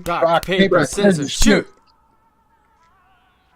Rock, paper, scissors, shoot.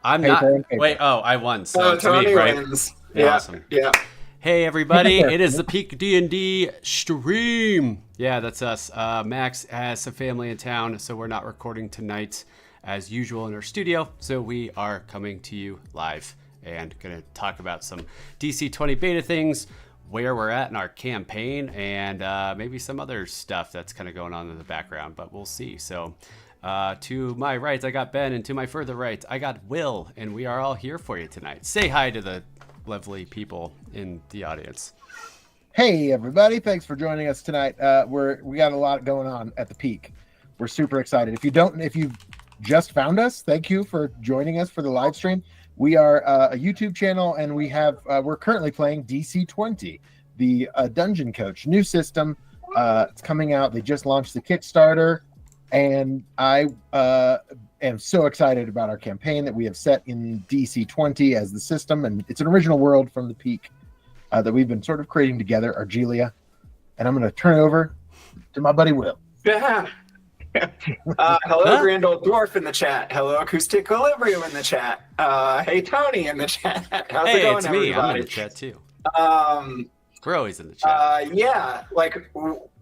I'm not. Paper. Wait, I won. So it's Tony me, right? wins. Awesome. Yeah. Hey, everybody. It is the PeakD&D stream. Yeah, that's us. Max has some family in town, so we're not recording tonight as usual in our studio. So we are coming to you live and going to talk about some DC 20 beta things, where we're at in our campaign, and maybe some other stuff that's kind of going on in the background, but we'll see. So to my right, I got Ben, and to my further right, I got Will, and we are all here for you tonight. Say hi to the lovely people in the audience. Hey everybody, thanks for joining us tonight. We got a lot going on at the Peak. We're super excited. If you just found us, thank you for joining us for the live stream. We are a YouTube channel, and we're currently playing DC 20, the Dungeon Coach new system. It's coming out. They just launched the Kickstarter, and I am so excited about our campaign that we have set in DC 20 as the system, and it's an original world from the Peak that we've been sort of creating together, Argelia. And I'm going to turn it over to my buddy Will. Yeah. Hello, Grand Old Dwarf in the chat. Hello, Acoustic Equilibrium in the chat. Hey, Tony in the chat. How's it going, It's me. everybody? I'm in the chat too. We're always in the chat. Yeah, like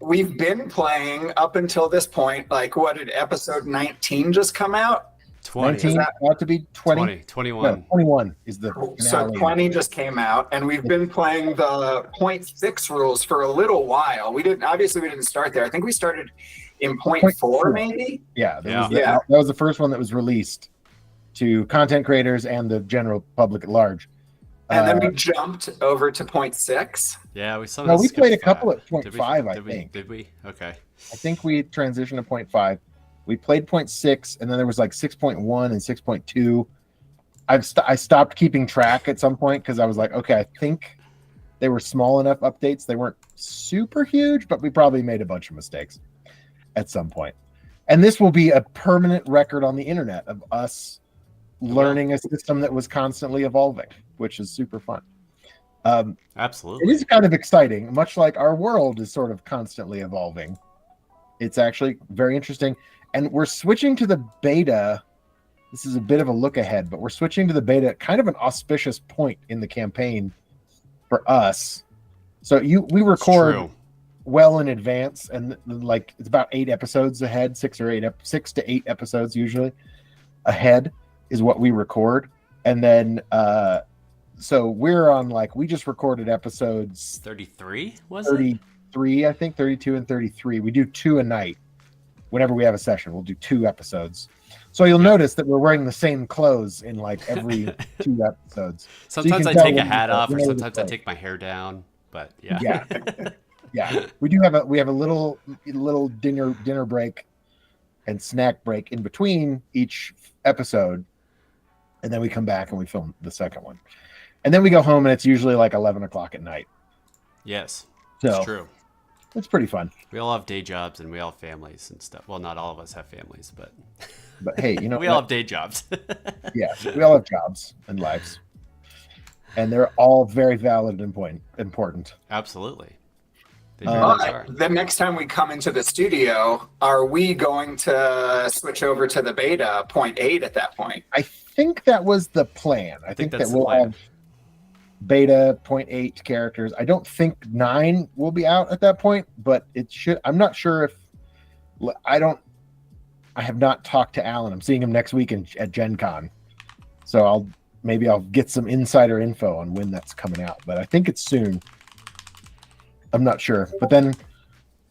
we've been playing up until this point. Like, what did episode 19 just come out? 20. 19, about to be 20. 21. No, 21 is the So finale. 20 just came out, and we've been playing the 0.6 rules for a little while. We didn't start there. I think we started in 0.4 maybe. Yeah, that was the first one that was released to content creators and the general public at large. And then we jumped over to 0.6. Yeah, we played a couple at 0.5, I think. Did we? Okay. I think we transitioned to 0.5. We played 0.6, and then there was like 6.1 and 6.2. I stopped keeping track at some point because I was like, okay, I think they were small enough updates. They weren't super huge, but we probably made a bunch of mistakes at some point. And this will be a permanent record on the internet of us learning a system that was constantly evolving, which is super fun. Absolutely. It is kind of exciting, much like our world is sort of constantly evolving. It's actually very interesting. And we're switching to the beta. This is a bit of a look ahead, but we're switching to the beta at kind of an auspicious point in the campaign for us. So we record well in advance, and like it's about 8 episodes ahead, 6 to 8 episodes usually ahead is what we record. And then so we're on, like, we just recorded episodes 33, was 33, I think 32 and 33. We do 2 a night. Whenever we have a session, we'll do 2 episodes. So you'll notice that we're wearing the same clothes in like every 2 episodes. Sometimes I take a hat off, or sometimes I take my hair down. But yeah. Yeah. We have a little dinner break and snack break in between each episode, and then we come back and we film the second one, and then we go home, and it's usually like 11 o'clock at night. Yes, so it's true. It's pretty fun. We all have day jobs, and we all have families and stuff. Well, not all of us have families, but hey, we all have day jobs. Yeah, we all have jobs and lives, and they're all very valid and important. Absolutely. The next time we come into the studio, are we going to switch over to the beta 0.8 at that point? I think that was the plan. I think that we'll have beta 0.8 characters. I don't think 9 will be out at that point, but it should. I'm not sure if I have not talked to Alan. I'm seeing him next week at Gen Con, so I'll get some insider info on when that's coming out, but I think it's soon. I'm not sure, but then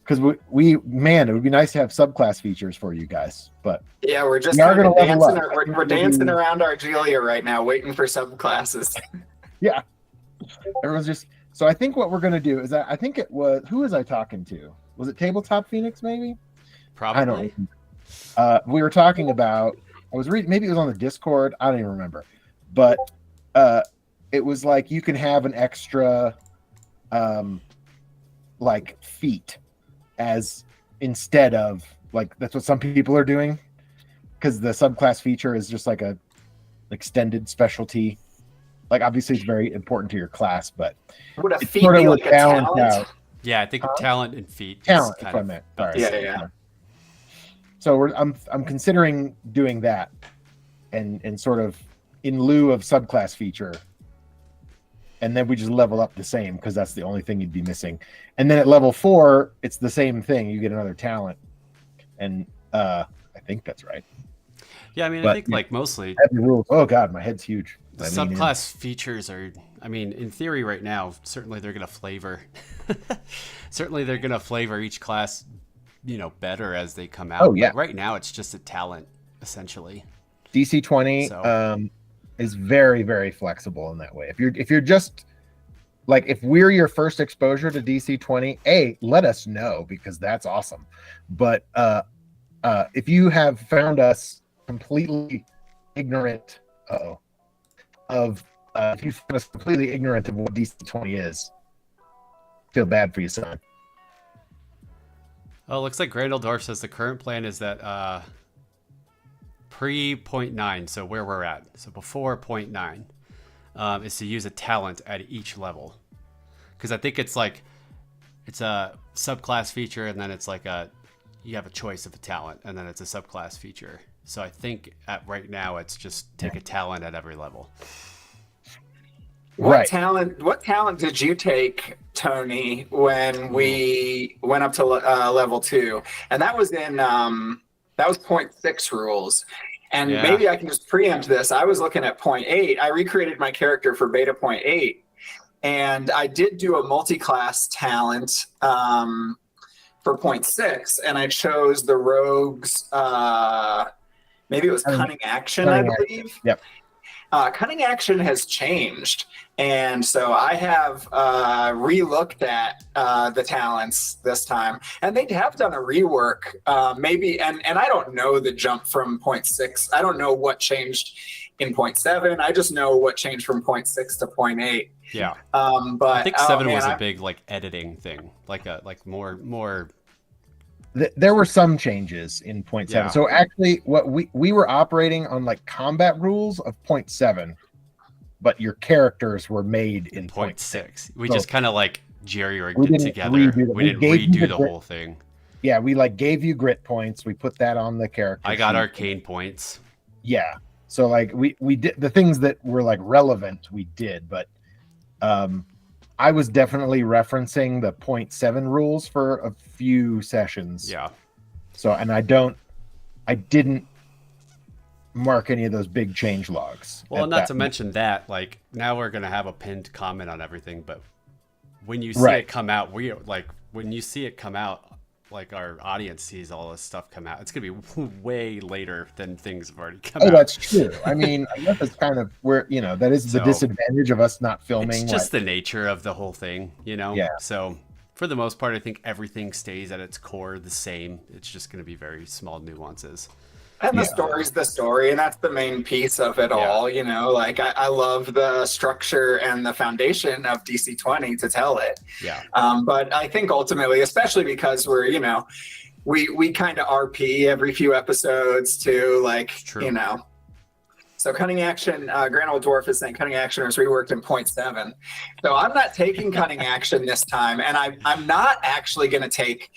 because it would be nice to have subclass features for you guys, but yeah, we're just dancing around Argelia right now, waiting for subclasses. Yeah. Everyone's just, so I think what we're going to do is I think it was, who was I talking to? Was it Tabletop Phoenix maybe? Probably. I don't know. We were talking about, I was reading, maybe it was on the Discord. I don't even remember, but it was like, you can have an extra like feat as instead of, like, that's what some people are doing, because the subclass feature is just like a extended specialty. Like, obviously it's very important to your class, but would a it's feat sort of be like a balance talent? out. Yeah, I think talent and feat. Talent, if I meant. Yeah. So I'm considering doing that, and sort of in lieu of subclass feature, and then we just level up the same because that's the only thing you'd be missing. And then at level 4, it's the same thing. You get another talent, and I think that's right. Yeah, I mean, I think like mostly heavy rules. Oh god, my head's huge. The subclass features are, I mean, in theory right now, certainly they're going to flavor. Certainly they're going to flavor each class, better as they come out. Oh, yeah. But right now it's just a talent, essentially. DC 20 is very, very flexible in that way. If you're just, like, if we're your first exposure to DC 20, let us know, because that's awesome. But if you have found us completely ignorant if you find us completely ignorant of what DC 20 is, feel bad for you, son. Oh, looks like Grandeldorf says the current plan is that pre 0.9, so where we're at, so before 0.9, is to use a talent at each level, because I think it's a subclass feature, and then it's like you have a choice of a talent, and then it's a subclass feature. So I think right now it's just take a talent at every level. What talent did you take, Tony, when we went up to level 2? And that was in that was 0.6 rules. And maybe I can just preempt this. I was looking at 0.8. I recreated my character for beta 0.8, and I did do a multi-class talent for 0.6, and I chose the rogue's maybe it was cunning action, I believe. Yep. Cunning action has changed, and so I have re-looked at the talents this time, and they have done a rework, maybe, and I don't know the jump from 0.6. I don't know what changed in 0.7. I just know what changed from 0.6 to 0.8. Yeah. But I think 7 was a big editing thing, like more. There were some changes in 0.7. Yeah. So actually, what we were operating on combat rules of 0.7, but your characters were made in 0.6. We just kind of jerry-rigged it together. We didn't redo the whole thing. Yeah, we gave you grit points. We put that on the character. I got arcane points. Yeah. So we did the things that were relevant. We did, but I was definitely referencing the 0.7 rules for a few sessions. Yeah. So, and I didn't mark any of those big change logs. Well, not to mention that, now we're going to have a pinned comment on everything, but when you see it come out, when you see it come out, our audience sees all this stuff come out, it's going to be way later than things have already come out. Oh, that's true. I mean, I guess it's kind of where, that is the disadvantage of us not filming. It's just the nature of the whole thing, Yeah. So for the most part, I think everything stays at its core the same. It's just going to be very small nuances. And the story's the story, and that's the main piece of it all. I love the structure and the foundation of DC 20 to tell it. Yeah. But I think ultimately, especially because we're, we kind of RP every few episodes too, True. So cunning action, Grand Old Dwarf is saying cunning action was reworked in 0.7. So I'm not taking cunning action this time, and I'm not actually going to take.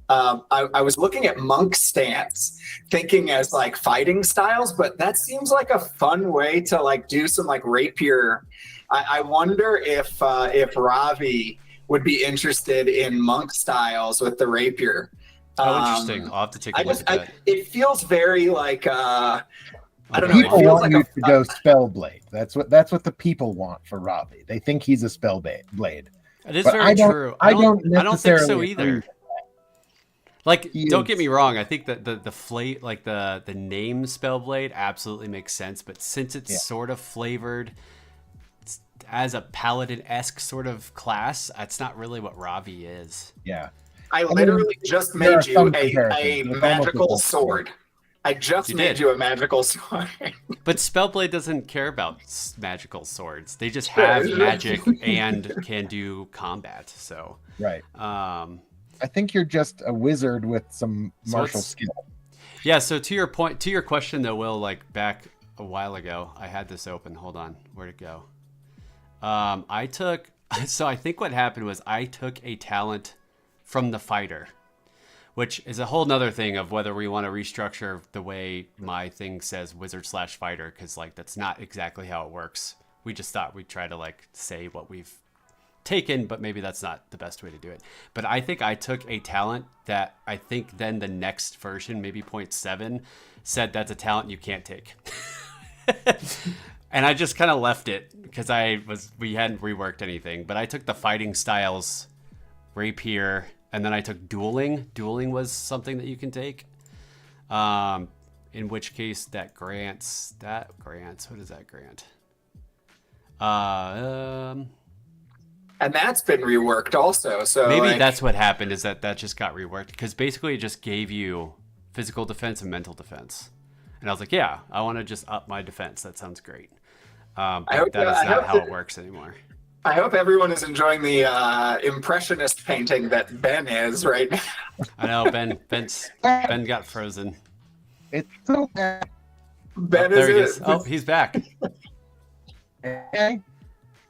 I was looking at monk stance, thinking as fighting styles, but that seems like a fun way to do some rapier. I wonder if Ravi would be interested in monk styles with the rapier. Interesting. I'll have to take a look at that. It feels very I don't know. People It feels want you to go Spellblade. That's what the people want for Ravi. They think he's a Spellblade. It is very true. I don't think so either. Don't get me wrong. I think that the name Spellblade absolutely makes sense, but since it's sort of flavored as a paladin-esque sort of class, that's not really what Ravi is. Yeah. I literally just made you a magical sword. I just made you a magical sword. But Spellblade doesn't care about magical swords. They just have magic and can do combat. So right. I think you're just a wizard with some martial skill. Yeah. So to your point, to your question though, Will, back a while ago, I had this open. Hold on, where'd it go? So I think what happened was I took a talent from the fighter, which is a whole nother thing of whether we want to restructure the way my thing says wizard/fighter, because like that's not exactly how it works. We just thought we'd try to like say what we've taken, but maybe that's not the best way to do it. But I think I took a talent that I think then the next version, maybe 0.7, said that's a talent you can't take. And I just kind of left it because we hadn't reworked anything. But I took the fighting styles, rapier, and then I took dueling. Dueling was something that you can take. In which case that grants, what does that grant? And that's been reworked also. So maybe like, that's what happened, is that just got reworked, because basically it just gave you physical defense and mental defense. And I was like, yeah, I want to just up my defense. That sounds great. But that is not how it works anymore. I hope everyone is enjoying the impressionist painting that Ben is right now. I know Ben got frozen. It's so bad. Ben there he is. is. Oh, he's back. Okay.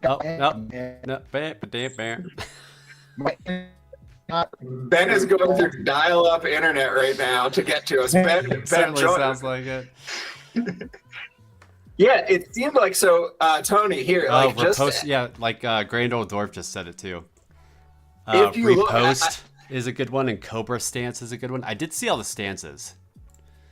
Oh, no. Ben is going through dial-up internet right now to get to us. Ben Certainly sounds like it. Yeah, it seemed like so. Tony, here, like Grand Old Dwarf just said it too. If you Repost is a good one, and Cobra Stance is a good one. I did see all the stances.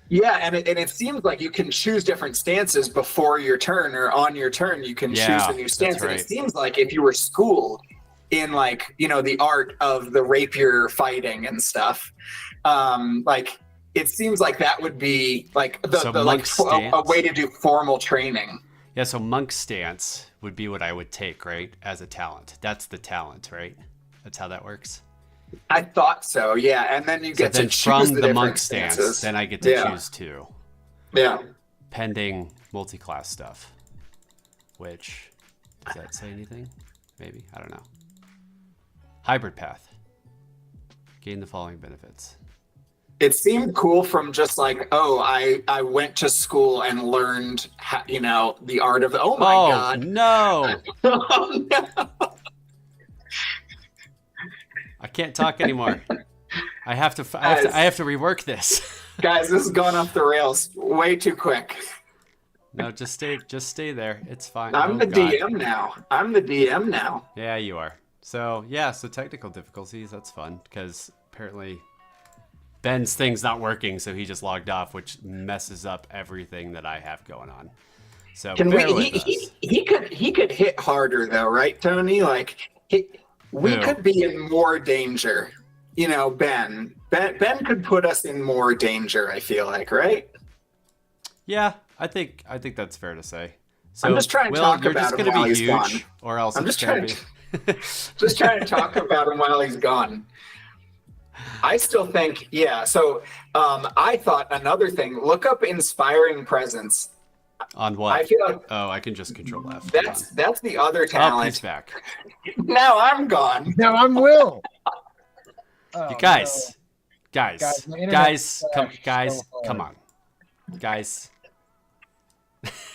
Yeah, and it seems like you can choose different stances before your turn, or on your turn you can choose a new stance. Right. And it seems like if you were schooled in like, you know, the art of the rapier fighting and stuff, like it seems like that would be like a way to do formal training. Yeah, so monk stance would be what I would take, right, as a talent. That's the talent, right? That's how that works. I thought so, yeah. And then you get to choose from the monk stance, then I get to choose two. Yeah. Pending multi-class stuff. Which, does that say anything? Maybe, I don't know. Hybrid path. Gain the following benefits. It seemed cool from just like, oh, I went to school and learned, the art of the. Oh my God! No! Oh no! I can't talk anymore. I have to rework this. Guys, this has gone off the rails way too quick. No, just stay there. It's fine. I'm the DM now. Yeah, you are. So technical difficulties. That's fun because apparently Ben's thing's not working, so he just logged off, which messes up everything that I have going on. So he could hit harder though, right, Tony? Like we could be in more danger. You know, Ben could put us in more danger, I feel like, right? Yeah, I think that's fair to say. So, I'm just trying to talk about him while he's gone. Or else I'm just trying to talk about him while he's gone. I still think, yeah. So I thought another thing, look up inspiring presence. On what? I feel like I can just control F. That's the other talent. Oh, he's back. Now I'm gone. Now I'm Will. You guys, come on, guys.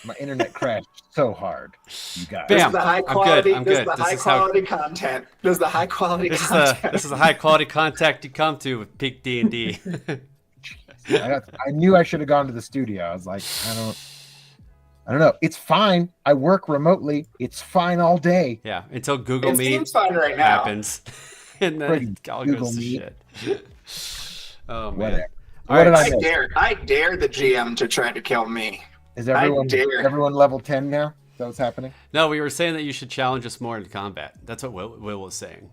My internet crashed so hard. You guys. Bam. This is the high quality. I'm good. This is the high quality content. This is the high quality content. This is the high quality contact you come to with PeakD&D. I knew I should have gone to the studio. I was like, I don't know. It's fine. I work remotely. It's fine all day. Yeah, until Google Meet seems fine right now. happens. And then it all goes to shit. Oh, man. Whatever. All right. I dare the GM to try to kill me. Is everyone level 10 now? Is that what's happening? No, we were saying that you should challenge us more in combat. That's what Will was saying.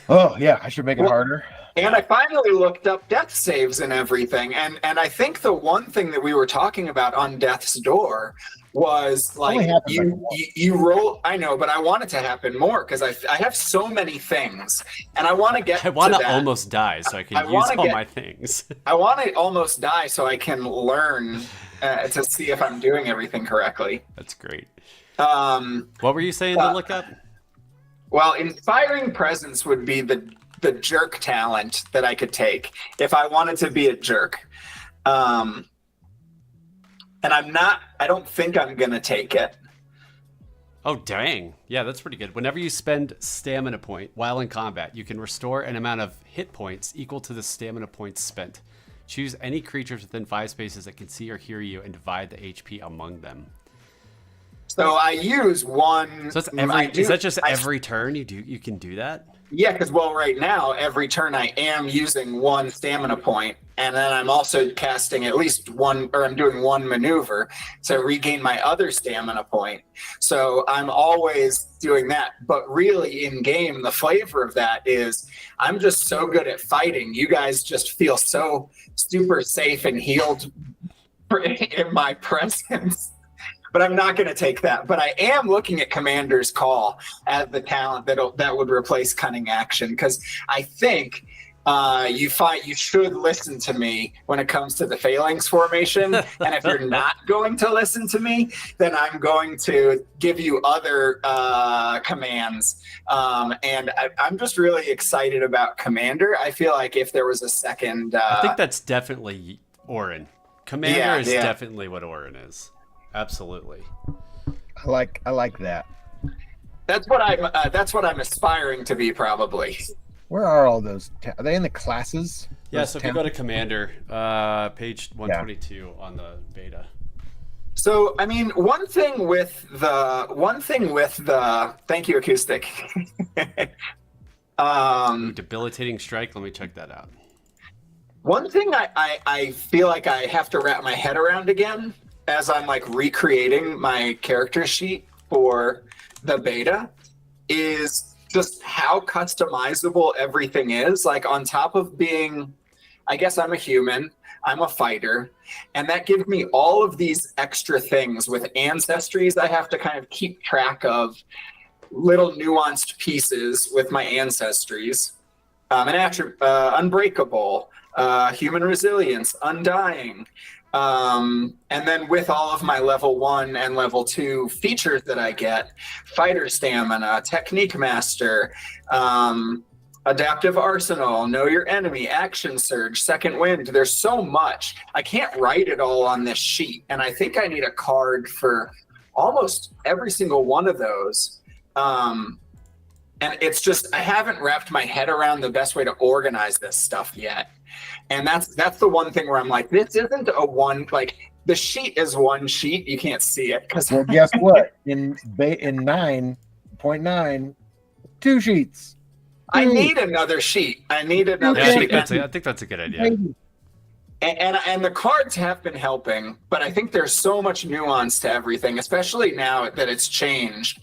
Oh, yeah. I should make it harder. And I finally looked up death saves and everything. And I think the one thing that we were talking about on Death's Door was like you roll. I know, but I want it to happen more because I have so many things, and I want to get. I want to almost die so I can use all my things. I want to almost die so I can learn to see if I'm doing everything correctly. That's great. What were you saying to look up? Well, inspiring presence would be the jerk talent that I could take if I wanted to be a jerk. And I don't think I'm going to take it. Oh, dang. Yeah, that's pretty good. Whenever you spend stamina point while in combat, you can restore an amount of hit points equal to the stamina points spent. Choose any creatures within 5 spaces that can see or hear you and divide the HP among them. So I use one. So is that just every turn you can do that? Yeah, because right now every turn I am using one stamina point, and then I'm also casting at least one, or I'm doing one maneuver to regain my other stamina point. So I'm always doing that. But really, in game, the flavor of that is I'm just so good at fighting. You guys just feel so super safe and healed in my presence. But I'm not going to take that. But I am looking at Commander's Call as the talent that would replace Cunning Action, because I think you should listen to me when it comes to the Phalanx formation. And if you're not going to listen to me, then I'm going to give you other commands. And I'm just really excited about Commander. I feel like if there was a second... I think that's definitely Orin. Commander is definitely what Orin is. Absolutely. I like that. That's what I'm aspiring to be, probably. Where are all those? Are they in the classes? Yeah, so if you go to Commander, page 122 on the beta. So, I mean, one thing with the thank you, Acoustic. Debilitating Strike. Let me check that out. One thing I feel like I have to wrap my head around again, as I'm like recreating my character sheet for the beta, is just how customizable everything is. Like, on top of being, I guess I'm a human, I'm a fighter, and that gives me all of these extra things with ancestries. I have to kind of keep track of little nuanced pieces with my ancestries. Unbreakable, human resilience, undying. And then with all of my level 1 and level 2 features that I get, fighter stamina, technique master, adaptive arsenal, know your enemy, action surge, second wind. There's so much. I can't write it all on this sheet. And I think I need a card for almost every single one of those. And it's just, I haven't wrapped my head around the best way to organize this stuff yet. And that's the one thing where I'm like, this isn't a one, like, the sheet is one sheet. You can't see it. Well, guess what? In 9.9, 2 sheets. I need another sheet. Sheet. I think that's a good idea. And the cards have been helping, but I think there's so much nuance to everything, especially now that it's changed.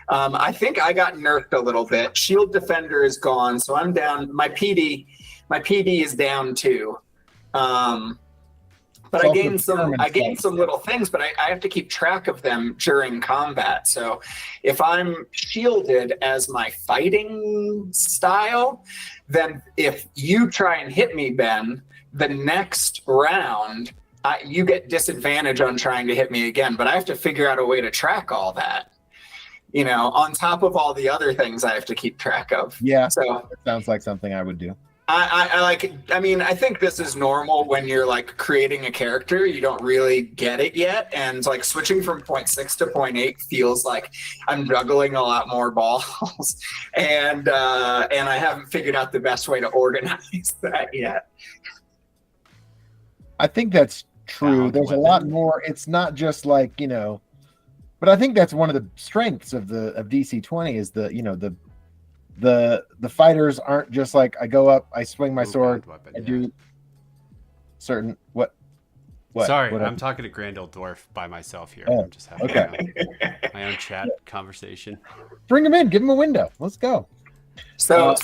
I think I got nerfed a little bit. Shield Defender is gone, so I'm down. My PD is down too. But I gained some little things, but I have to keep track of them during combat. So if I'm shielded as my fighting style, then if you try and hit me, Ben, the next round, you get disadvantage on trying to hit me again. But I have to figure out a way to track all that, on top of all the other things I have to keep track of. Yeah, so it sounds like something I would do. I think this is normal when you're like creating a character, you don't really get it yet. And like switching from 0.6 to 0.8 feels like I'm juggling a lot more balls. and I haven't figured out the best way to organize that yet. I think that's true. There's a lot more. It's not just like, but I think that's one of the strengths of DC20 is the fighters aren't just like I go up, I swing my sword, I do certain what. Sorry, what I'm talking to Grand Old Dwarf by myself here. Oh, I'm just having my own chat conversation. Bring him in, give him a window. Let's go. So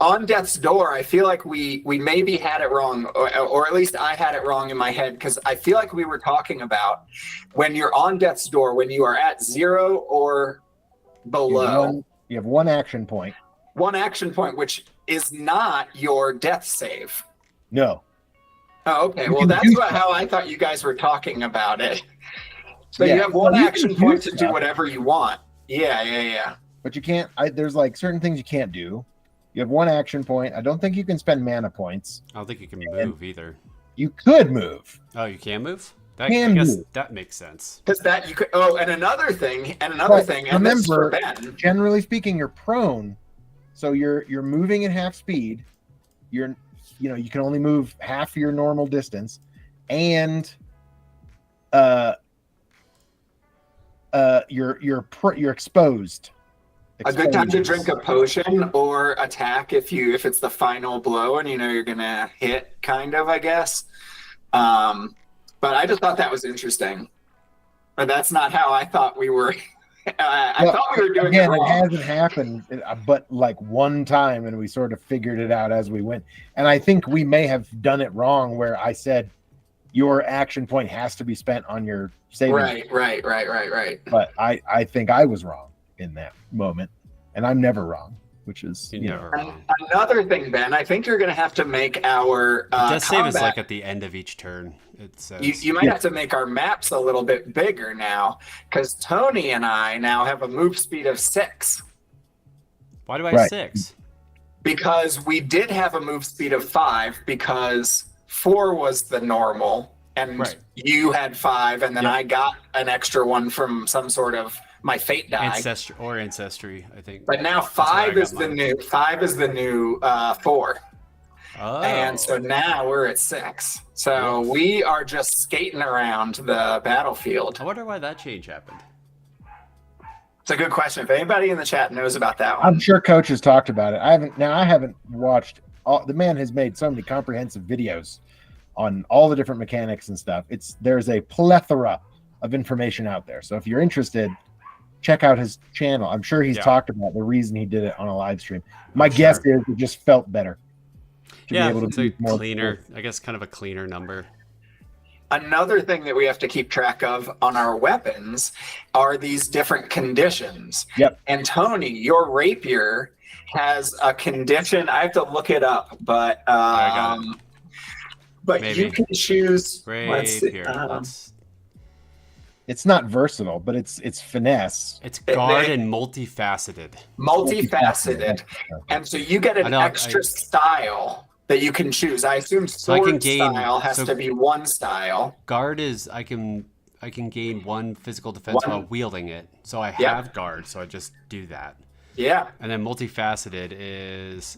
on Death's Door, I feel like we maybe had it wrong, or at least I had it wrong in my head, because I feel like we were talking about when you're on Death's Door, when you are at 0 or below. You have one action point. One action point, which is not your death save. No. Oh, okay. Well, that's how I thought you guys were talking about it. So you have one action point to do whatever you want. Yeah. But you can't. There's like certain things you can't do. You have one action point. I don't think you can spend mana points. I don't think you can move either. You could move. Oh, you can move? I can guess do. that makes sense. Because that you could. Oh, and another thing, and But this is for remember, Ben. generally speaking, you're prone, so you're moving at half speed. You can only move half your normal distance, and you're exposed. A good time to drink a potion or attack if it's the final blow and you're gonna hit, kind of, I guess. But I just thought that was interesting. But that's not how I thought we were. I thought we were doing it wrong. It hasn't happened, but like one time, and we sort of figured it out as we went. And I think we may have done it wrong, where I said your action point has to be spent on your saving. Right. But I think I was wrong in that moment, and I'm never wrong, which is never wrong. Another thing, Ben, I think you're going to have to make our death save is like at the end of each turn. It says. You might have to make our maps a little bit bigger now, because Tony and I now have a move speed of 6. Why do I have 6? Because we did have a move speed of 5, because 4 was the normal, and you had 5, and then I got an extra one from some sort of my fate die. Ancestry, I think. But now 5 is the new 4. Oh. And so now we're at 6. So we are just skating around the battlefield. I wonder why that change happened. It's a good question. If anybody in the chat knows about that one. I'm sure Coach has talked about it. I haven't watched the man has made so many comprehensive videos on all the different mechanics and stuff. There's a plethora of information out there. So if you're interested, check out his channel. I'm sure he's talked about the reason he did it on a live stream. My guess is it just felt better. It's a cleaner, I guess, kind of a cleaner number. Another thing that we have to keep track of on our weapons are these different conditions. Yep. And Tony, your rapier has a condition. I have to look it up, but you can choose. Rapier. It's not versatile, but it's finesse. It's guard and multifaceted. And so you get an extra style that you can choose. I assume sword style has to be one style. Guard is I can gain 1 physical defense while wielding it. So I have guard, so I just do that. Yeah. And then multifaceted is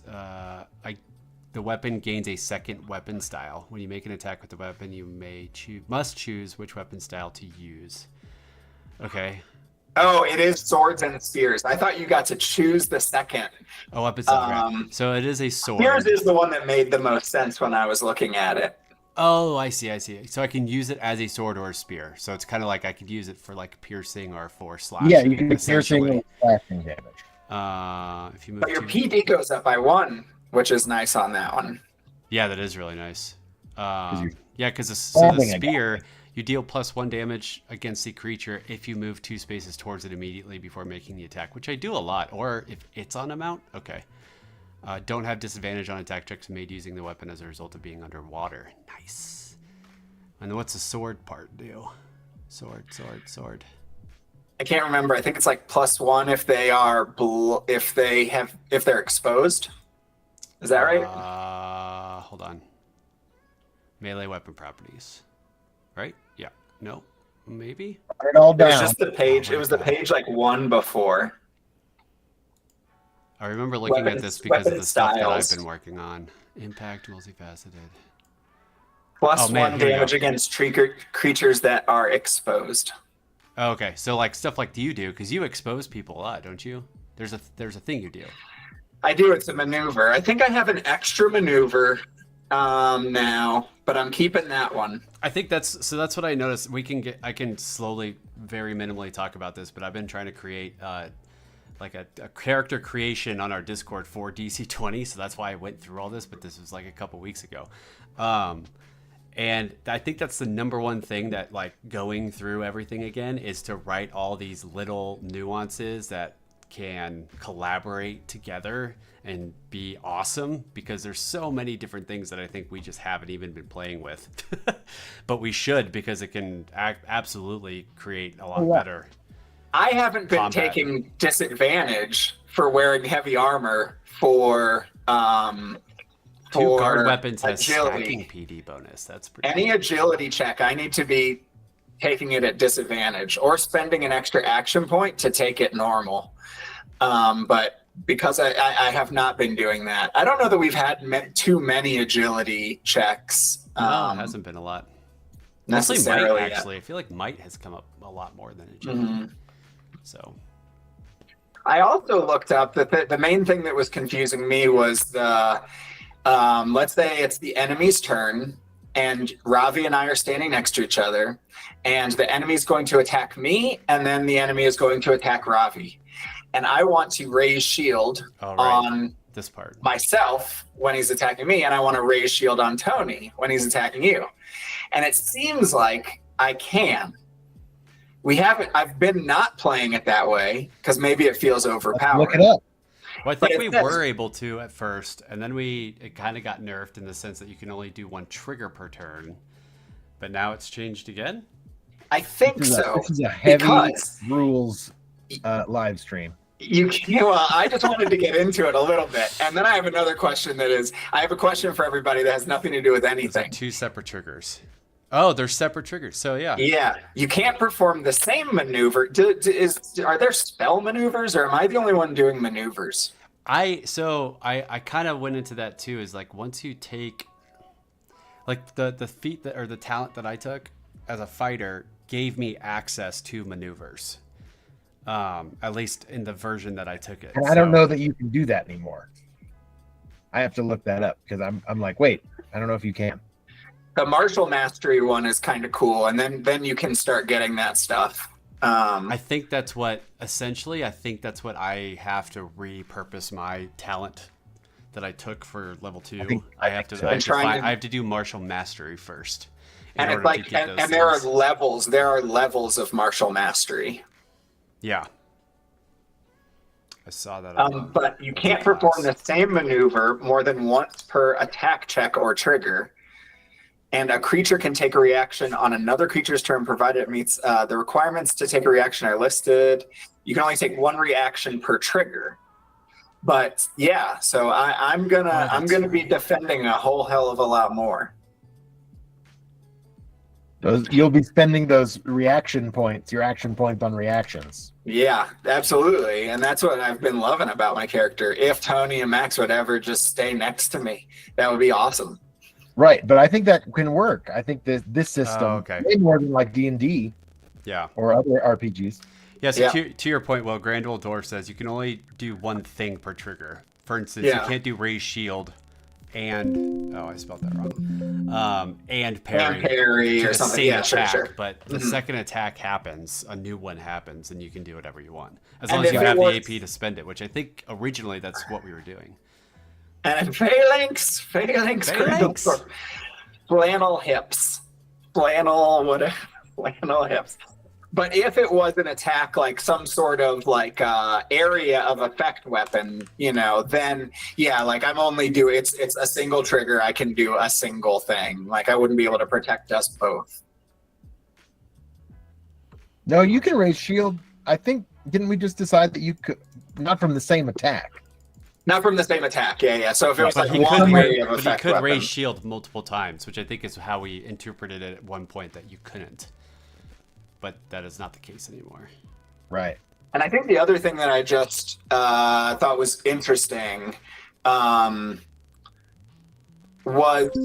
the weapon gains a second weapon style. When you make an attack with the weapon, you must choose which weapon style to use. Okay. Oh, it is swords and spears. I thought you got to choose the second. Oh, weapon style. Right. So it is a sword. Spears is the one that made the most sense when I was looking at it. Oh, I see. So I can use it as a sword or a spear. So it's kind of like I could use it for like piercing or for slashing. Yeah, you can do piercing and slashing damage. If you move but your PD goes up by 1, which is nice on that one. Yeah, that is really nice. Because the spear, you deal +1 damage against the creature if you move 2 spaces towards it immediately before making the attack, which I do a lot. Or if it's on a mount, okay. Don't have disadvantage on attack checks made using the weapon as a result of being underwater. Nice. And then what's the sword part do? Sword. I can't remember. I think it's like +1 if they are if they're exposed. Is that right? Hold on. Melee weapon properties. Right? Yeah. No. Maybe. Write it all down. It was just the page. It was the page like 1 before. I remember looking at this because of the stuff that I've been working on. Impact, multifaceted. +1 damage against creatures that are exposed. Okay, so like stuff like you do, because you expose people a lot, don't you? There's a thing you do. I do. It's a maneuver. I think I have an extra maneuver now, but I'm keeping that one. I think that's what I noticed. I can slowly, very minimally talk about this, but I've been trying to create like a character creation on our Discord for DC20, so that's why I went through all this, but this was like a couple weeks ago. And I think that's the number one thing that, like, going through everything again is to write all these little nuances that can collaborate together and be awesome, because there's so many different things that I think we just haven't even been playing with. But we should, because it can absolutely create a lot better. I haven't been taking disadvantage for wearing heavy armor for Two guard weapons agility. has stacking PD bonus. That's pretty Any cool. agility check, I need to be taking it at disadvantage or spending an extra action point to take it normal. But because I have not been doing that, I don't know that we've had too many agility checks. No, it hasn't been a lot. Mostly might, actually. I feel like might has come up a lot more than agility. So I also looked up that the main thing that was confusing me was the let's say it's the enemy's turn and Ravi and I are standing next to each other, and the enemy is going to attack me, and then the enemy is going to attack Ravi. And I want to raise shield on this part myself when he's attacking me, and I want to raise shield on Tony when he's attacking you. And it seems like I can. I've been not playing it that way because maybe it feels overpowered. Look it up. Well, I think we were able to at first, and then it kind of got nerfed in the sense that you can only do one trigger per turn. But now it's changed again? I think so. This is a heavy rules live stream. I just wanted to get into it a little bit. And then I have another question I have a question for everybody that has nothing to do with anything. Like 2 separate triggers. Oh, they're separate triggers. So yeah. Yeah. You can't perform the same maneuver. Are there spell maneuvers, or am I the only one doing maneuvers? I kind of went into that too, is like once you take like the feat or the talent that I took as a fighter gave me access to maneuvers. At least in the version that I took it. And I don't know that you can do that anymore. I have to look that up because I'm like, wait, I don't know if you can. The martial mastery one is kind of cool, and then you can start getting that stuff. I think that's what I have to repurpose my talent that I took for level 2. I have to do martial mastery first. And it's like, and there are levels. There are levels of martial mastery. Yeah. I saw that. But you can't perform the same maneuver more than once per attack check or trigger. And a creature can take a reaction on another creature's turn, provided it meets the requirements to take a reaction are listed. You can only take 1 reaction per trigger. But yeah, so I'm gonna be defending a whole hell of a lot more. You'll be spending those reaction points, your action points on reactions. Yeah, absolutely. And that's what I've been loving about my character. If Tony and Max would ever just stay next to me, that would be awesome. Right, but I think that can work. I think that this system, way more than like D&D, or other RPGs. Yes, yeah, so to your point, well, Grand Old Dwarf says you can only do one thing per trigger. For instance, you can't do raise shield and I spelled that wrong. And parry or something. Yeah, attack, sure. But the second attack happens, a new one happens, and you can do whatever you want as long as you have the AP to spend it. Which I think originally that's what we were doing. And phalanx, flannel hips, flannel hips. But if it was an attack, like some sort of like area of effect weapon, then yeah, like I'm only doing it's a single trigger. I can do a single thing. Like I wouldn't be able to protect us both. No, you can raise shield. I think didn't we just decide that you could not from the same attack? Not from the same attack, yeah. So if it was like one area of effect you could weapon. raise shield multiple times, which I think is how we interpreted it at one point that you couldn't. But that is not the case anymore. Right. And I think the other thing that I just thought was interesting was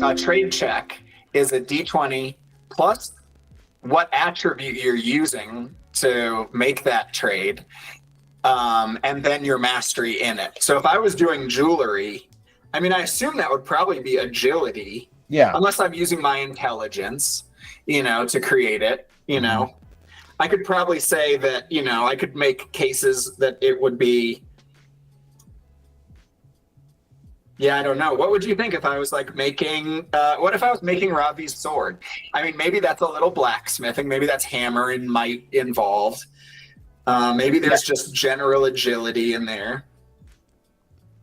a trade check is a D20 plus what attribute you're using to make that trade. And then your mastery in it. So if I was doing jewelry, I mean, I assume that would probably be agility. Yeah. Unless I'm using my intelligence, to create it, I could probably say that, I could make cases that it would be. Yeah, I don't know. What would you think if I was like making, what if I was making Ravi's sword? I mean, maybe that's a little blacksmithing. Maybe that's hammer and might involved. Maybe there's just general agility in there.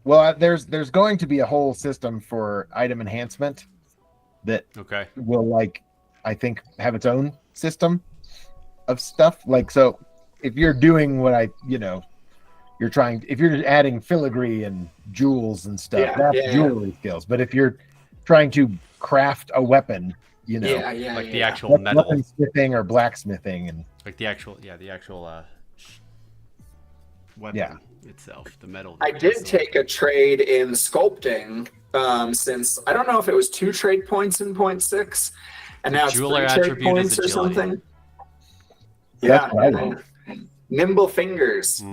Well, there's going to be a whole system for item enhancement that will I think have its own system of stuff. Like, so if you're doing what if you're adding filigree and jewels and stuff, that's jewelry skills. But if you're trying to craft a weapon you know, like the actual metal, weaponsmithing or blacksmithing, and like the actual weapon itself, the metal. I did take a trade in sculpting, since I don't know if it was 2 trade points in 0.6, and now it's 3 trade points or something. Yeah, nimble fingers.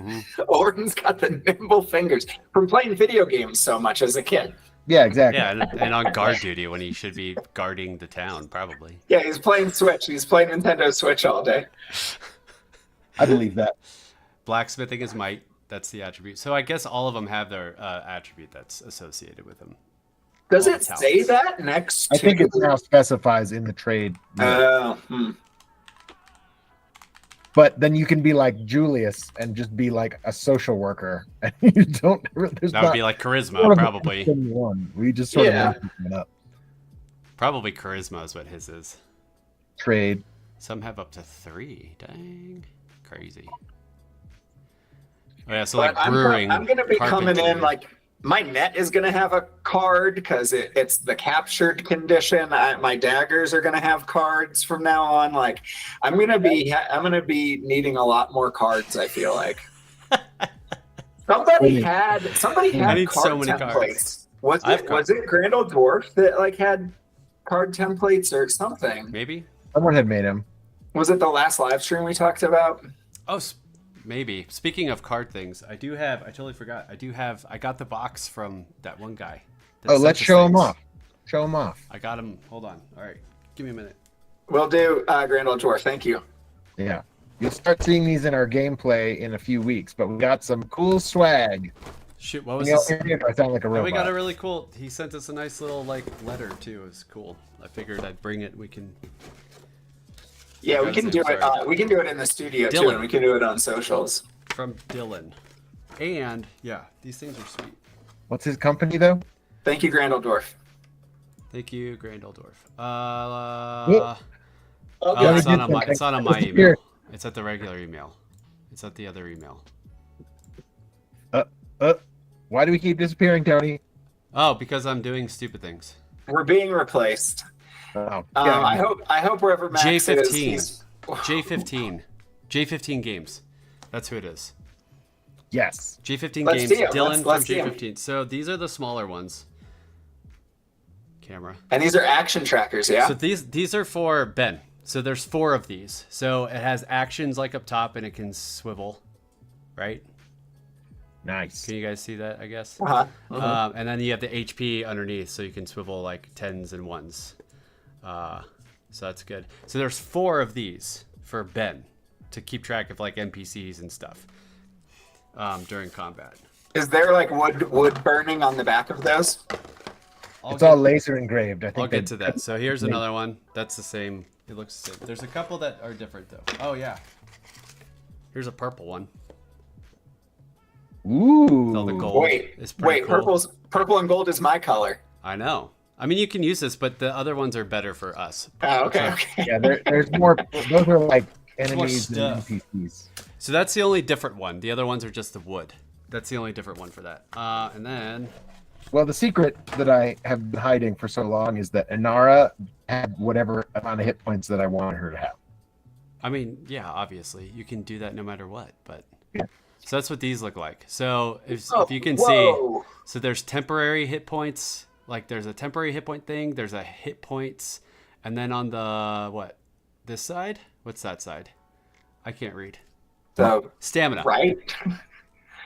Orton's got the nimble fingers from playing video games so much as a kid. Yeah, exactly. Yeah, and on guard duty when he should be guarding the town, probably. Yeah, he's playing Switch. He's playing Nintendo Switch all day. I believe that. Blacksmithing is might. That's the attribute. So I guess all of them have their attribute that's associated with them. Does it say that next to... I think it now specifies in the trade. But then you can be like Julius and just be like a social worker. And you don't. That would be like charisma, probably. We just sort of make it up. Probably charisma is what his is. Trade. Some have up to 3. Dang, crazy. Oh yeah, so like brewing. I'm gonna be coming in like my net is gonna have a card because it's the captured condition. My daggers are gonna have cards from now on. Like I'm gonna be needing a lot more cards. I feel like somebody had card so many templates. Cards. Was it Grand Old Dwarf that like had card templates or something? Maybe someone had made them. Was it the last live stream we talked about? Oh. Maybe. Speaking of card things, I totally forgot. I got the box from that one guy. Let's show him off. Show him off. I got him. Hold on. All right. Give me a minute. Will do, Grand Old Dwarf. Thank you. Yeah. You'll start seeing these in our gameplay in a few weeks, but we got some cool swag. Shoot, what was this? I sound like a robot. We got a really cool, he sent us a nice little letter too. It was cool. I figured I'd bring it. We can... Yeah, we can do it. We can do it in the studio too, and we can do it on socials. From Dylan, and yeah, these things are sweet. What's his company though? Thank you, Grand Old Dwarf. Thank you, Grand Old Dwarf. It's not on my email. It's at the regular email. It's at the other email. Why do we keep disappearing, Tony? Oh, because I'm doing stupid things. We're being replaced. I hope wherever Max J15. is. J15 Games. That's who it is. Yes. J15 Games. Dylan from J15. So these are the smaller ones. Camera. And these are action trackers, yeah? So these are for Ben. So there's 4 of these. So it has actions like up top and it can swivel, right? Nice. Can you guys see that, I guess? Uh-huh. And then you have the HP underneath, so you can swivel like 10s and 1s. So that's good. So there's 4 of these for Ben to keep track of like NPCs and stuff during combat. Is there like wood burning on the back of those? It's all laser engraved. I think I'll get to that. So here's another one. That's the same. It looks the same. There's a couple that are different though. Oh yeah. Here's a purple one. Ooh. All the gold. Wait, cool. Purple and gold is my color. I know. I mean, you can use this, but the other ones are better for us. Oh, okay. Yeah, there's more. Those are like enemies and NPCs. So that's the only different one. The other ones are just the wood. That's the only different one for that. And then... Well, the secret that I have been hiding for so long is that Inara had whatever amount of hit points that I wanted her to have. I mean, yeah, obviously. You can do that no matter what, but... Yeah. So that's what these look like. So if you can see... So there's temporary hit points. Like there's a temporary hit point thing. There's a hit points. And then on the... This side? What's that side? I can't read. Stamina. Right?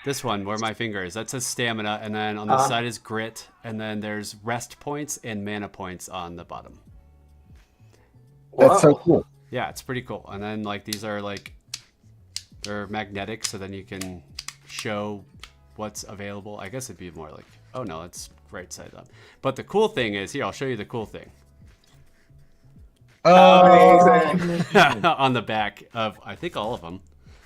This one, where my finger is, that says stamina, and then on the side is grit, and then there's rest points and mana points on the bottom. That's so cool. Yeah, it's pretty cool. And then like these are like, they're magnetic, so then you can show what's available. I guess it'd be more like, oh no, it's right side up. But the cool thing is, here, I'll show you the cool thing. On the back of, I think all of them.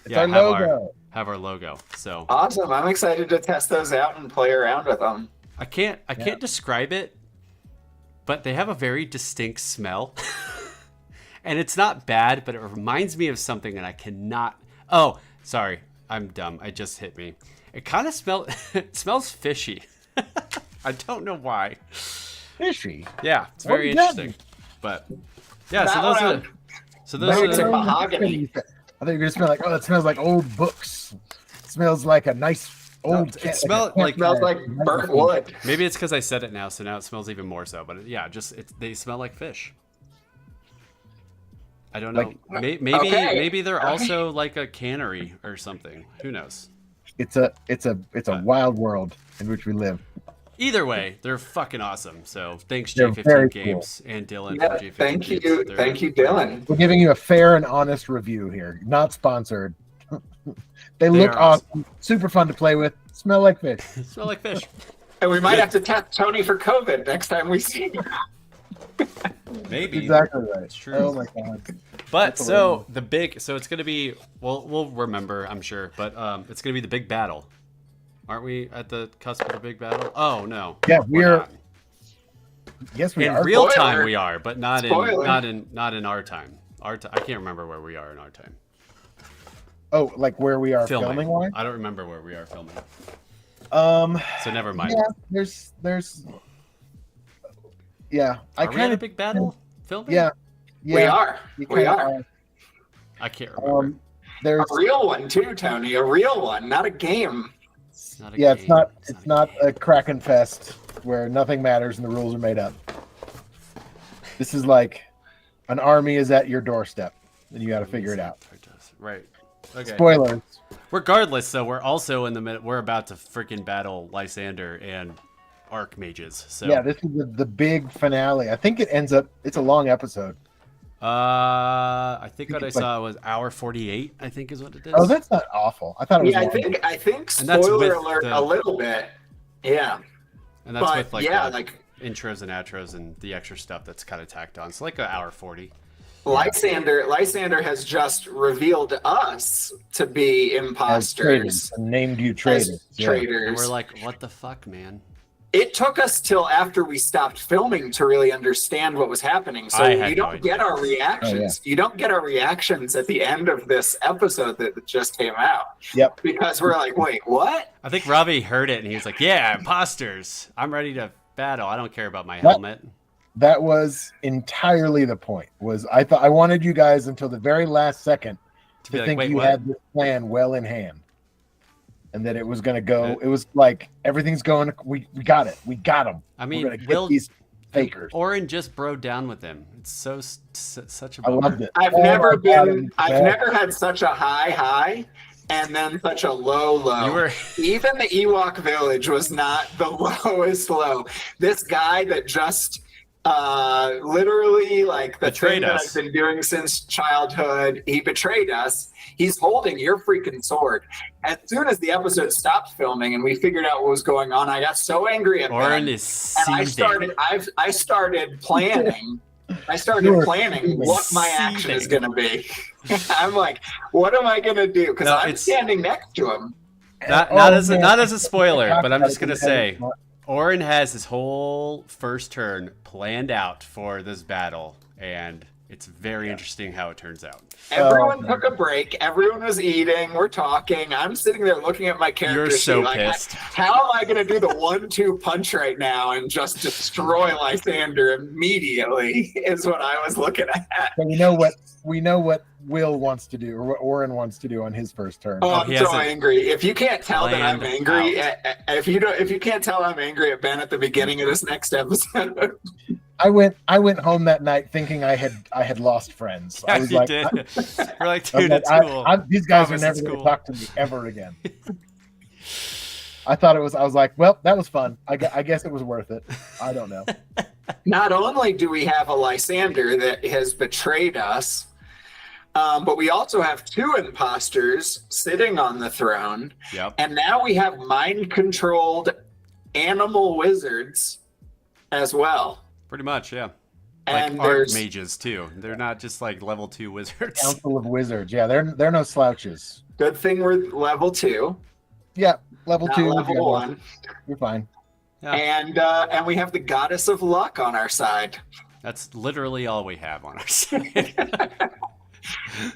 It's our logo. Have our logo. So awesome! I'm excited to test those out and play around with them. I can't describe it, but they have a very distinct smell, and it's not bad, but it reminds me of something that I cannot. Oh, sorry, I'm dumb. It just hit me. It kind of smells fishy. I don't know why. Fishy. Yeah, it's very interesting. But Yeah, so That those one, are so those It's a are mahogany. I thought you were gonna smell like, oh, it smells like old books. It smells like a nice old. it smelled like smells like burnt wood. maybe it's because I said it now, so now it smells even more so. But yeah, they smell like fish. I don't know. Like- Maybe they're also like a cannery or something. Who knows? It's a wild world in which we live. Either way, they're fucking awesome. So thanks They're J15 very Games and Dylan Yeah, for J15 thank you, Games. They're- thank you, Dylan. We're giving you a fair and honest review here, not sponsored. They They look are awesome, super fun to play with, smell like fish. Smell like fish. And we might have to test Tony for COVID next time we see him. Maybe. Exactly right. It's true. Oh my god. But so it's gonna be we'll remember, I'm sure, but it's gonna be the big battle. Aren't we at the cusp of the big battle? Oh no. Yeah, we're not. Yes, we In are. real Spoiler. time we are, but not Spoiler. not in our time. I can't remember where we are in our time. Oh, like where we are filming wise? I don't remember where we are filming. So never mind. Yeah, there's yeah. Are we at a big battle filming? Yeah. We are. you We kinda are. I can't remember. There's A real one too, Tony. A real one, not a game. It's not a yeah, game. it's not a Kraken fest where nothing matters and the rules are made up. This is like an army is at your doorstep and you got to figure it out. Right. Okay. Spoilers. Regardless, though, we're also in the minute. We're about to freaking battle Lysander and Archmages. So Yeah, this is the big finale. I think it ends up. It's a long episode. I think what I it's like- saw was hour 48. I think is what it is. Oh, that's not awful. I thought it was. Yeah, I long. think And that's with spoiler alert the- a little bit. Yeah. and that's but with like yeah, the like intros and outros and the extra stuff that's kind of tacked on. So like an hour 40. Lysander has just revealed us to be As imposters. traitors, and named you traitors. As Yeah. traitors. And we're like, what the fuck, man? It took us till after we stopped filming to really understand what was happening. So I had you no don't idea. get our reactions. You don't get our reactions at the end of this episode that just came out. Yep. Because we're like, wait, what? I think Robbie heard it and he was like, yeah, imposters. I'm ready to battle. I don't care about my helmet. That was entirely the point. Was I wanted you guys until the very last second To be to like, think wait, you what? had this plan well in hand, and that it was going to go. Yeah. It was like everything's going. We got it. We got them. I We're mean, gonna get Will these fakers. Oren just broke down with him. It's such a I bummer. loved it. I've Oh never my God, been. I've yeah. never had such a high and then such a low. You were Even the Ewok village was not the lowest low. This guy that just literally like the Betrayed thing that us. I've been doing since childhood, he betrayed us. He's holding your freaking sword. As soon as the episode stopped filming and we figured out what was going on, I got so angry at Oren Ben, is and I seething. started planning. I You started were planning seething. what my action is going to be. I'm like, what am I going to do? Because No, I'm it's- standing next to him. Not Oh, not as a, man. not as a spoiler, but I'm just gonna It's say, not- Oren has his whole first turn planned out for this battle, and it's very interesting how it turns out. Everyone Oh, took a break. Everyone was eating. We're talking. I'm sitting there looking at my character You're sheet so like, pissed. how am I going to do the 1-2 punch right now and just destroy Lysander immediately? Is what I was looking at. So we know what Will wants to do, or what Oren wants to do on his first turn. Oh, he I'm so hasn't angry. If you can't tell that I'm planned angry, out. if you can't tell I'm angry at Ben at the beginning of this next episode, I went home that night thinking I had lost friends. I Yeah, was you like, did. You're like, I'm dude, like, it's cool. these guys Promise are never it's going to cool. talk to me ever again. I thought it was. I was like, well, that was fun. I guess it was worth it. I don't know. not only do we have a Lysander that has betrayed us, but we also have 2 imposters sitting on the throne. Yep. And now we have mind-controlled animal wizards as well. Pretty much, yeah. And Like there's archmages too. They're not just like level 2 wizards. Council of Wizards. Yeah, they're no slouches. good thing we're level 2, Yeah, level not 2. level yeah, 1. You're fine. Yeah. And we have the goddess of luck on our side. That's literally all we have on our side.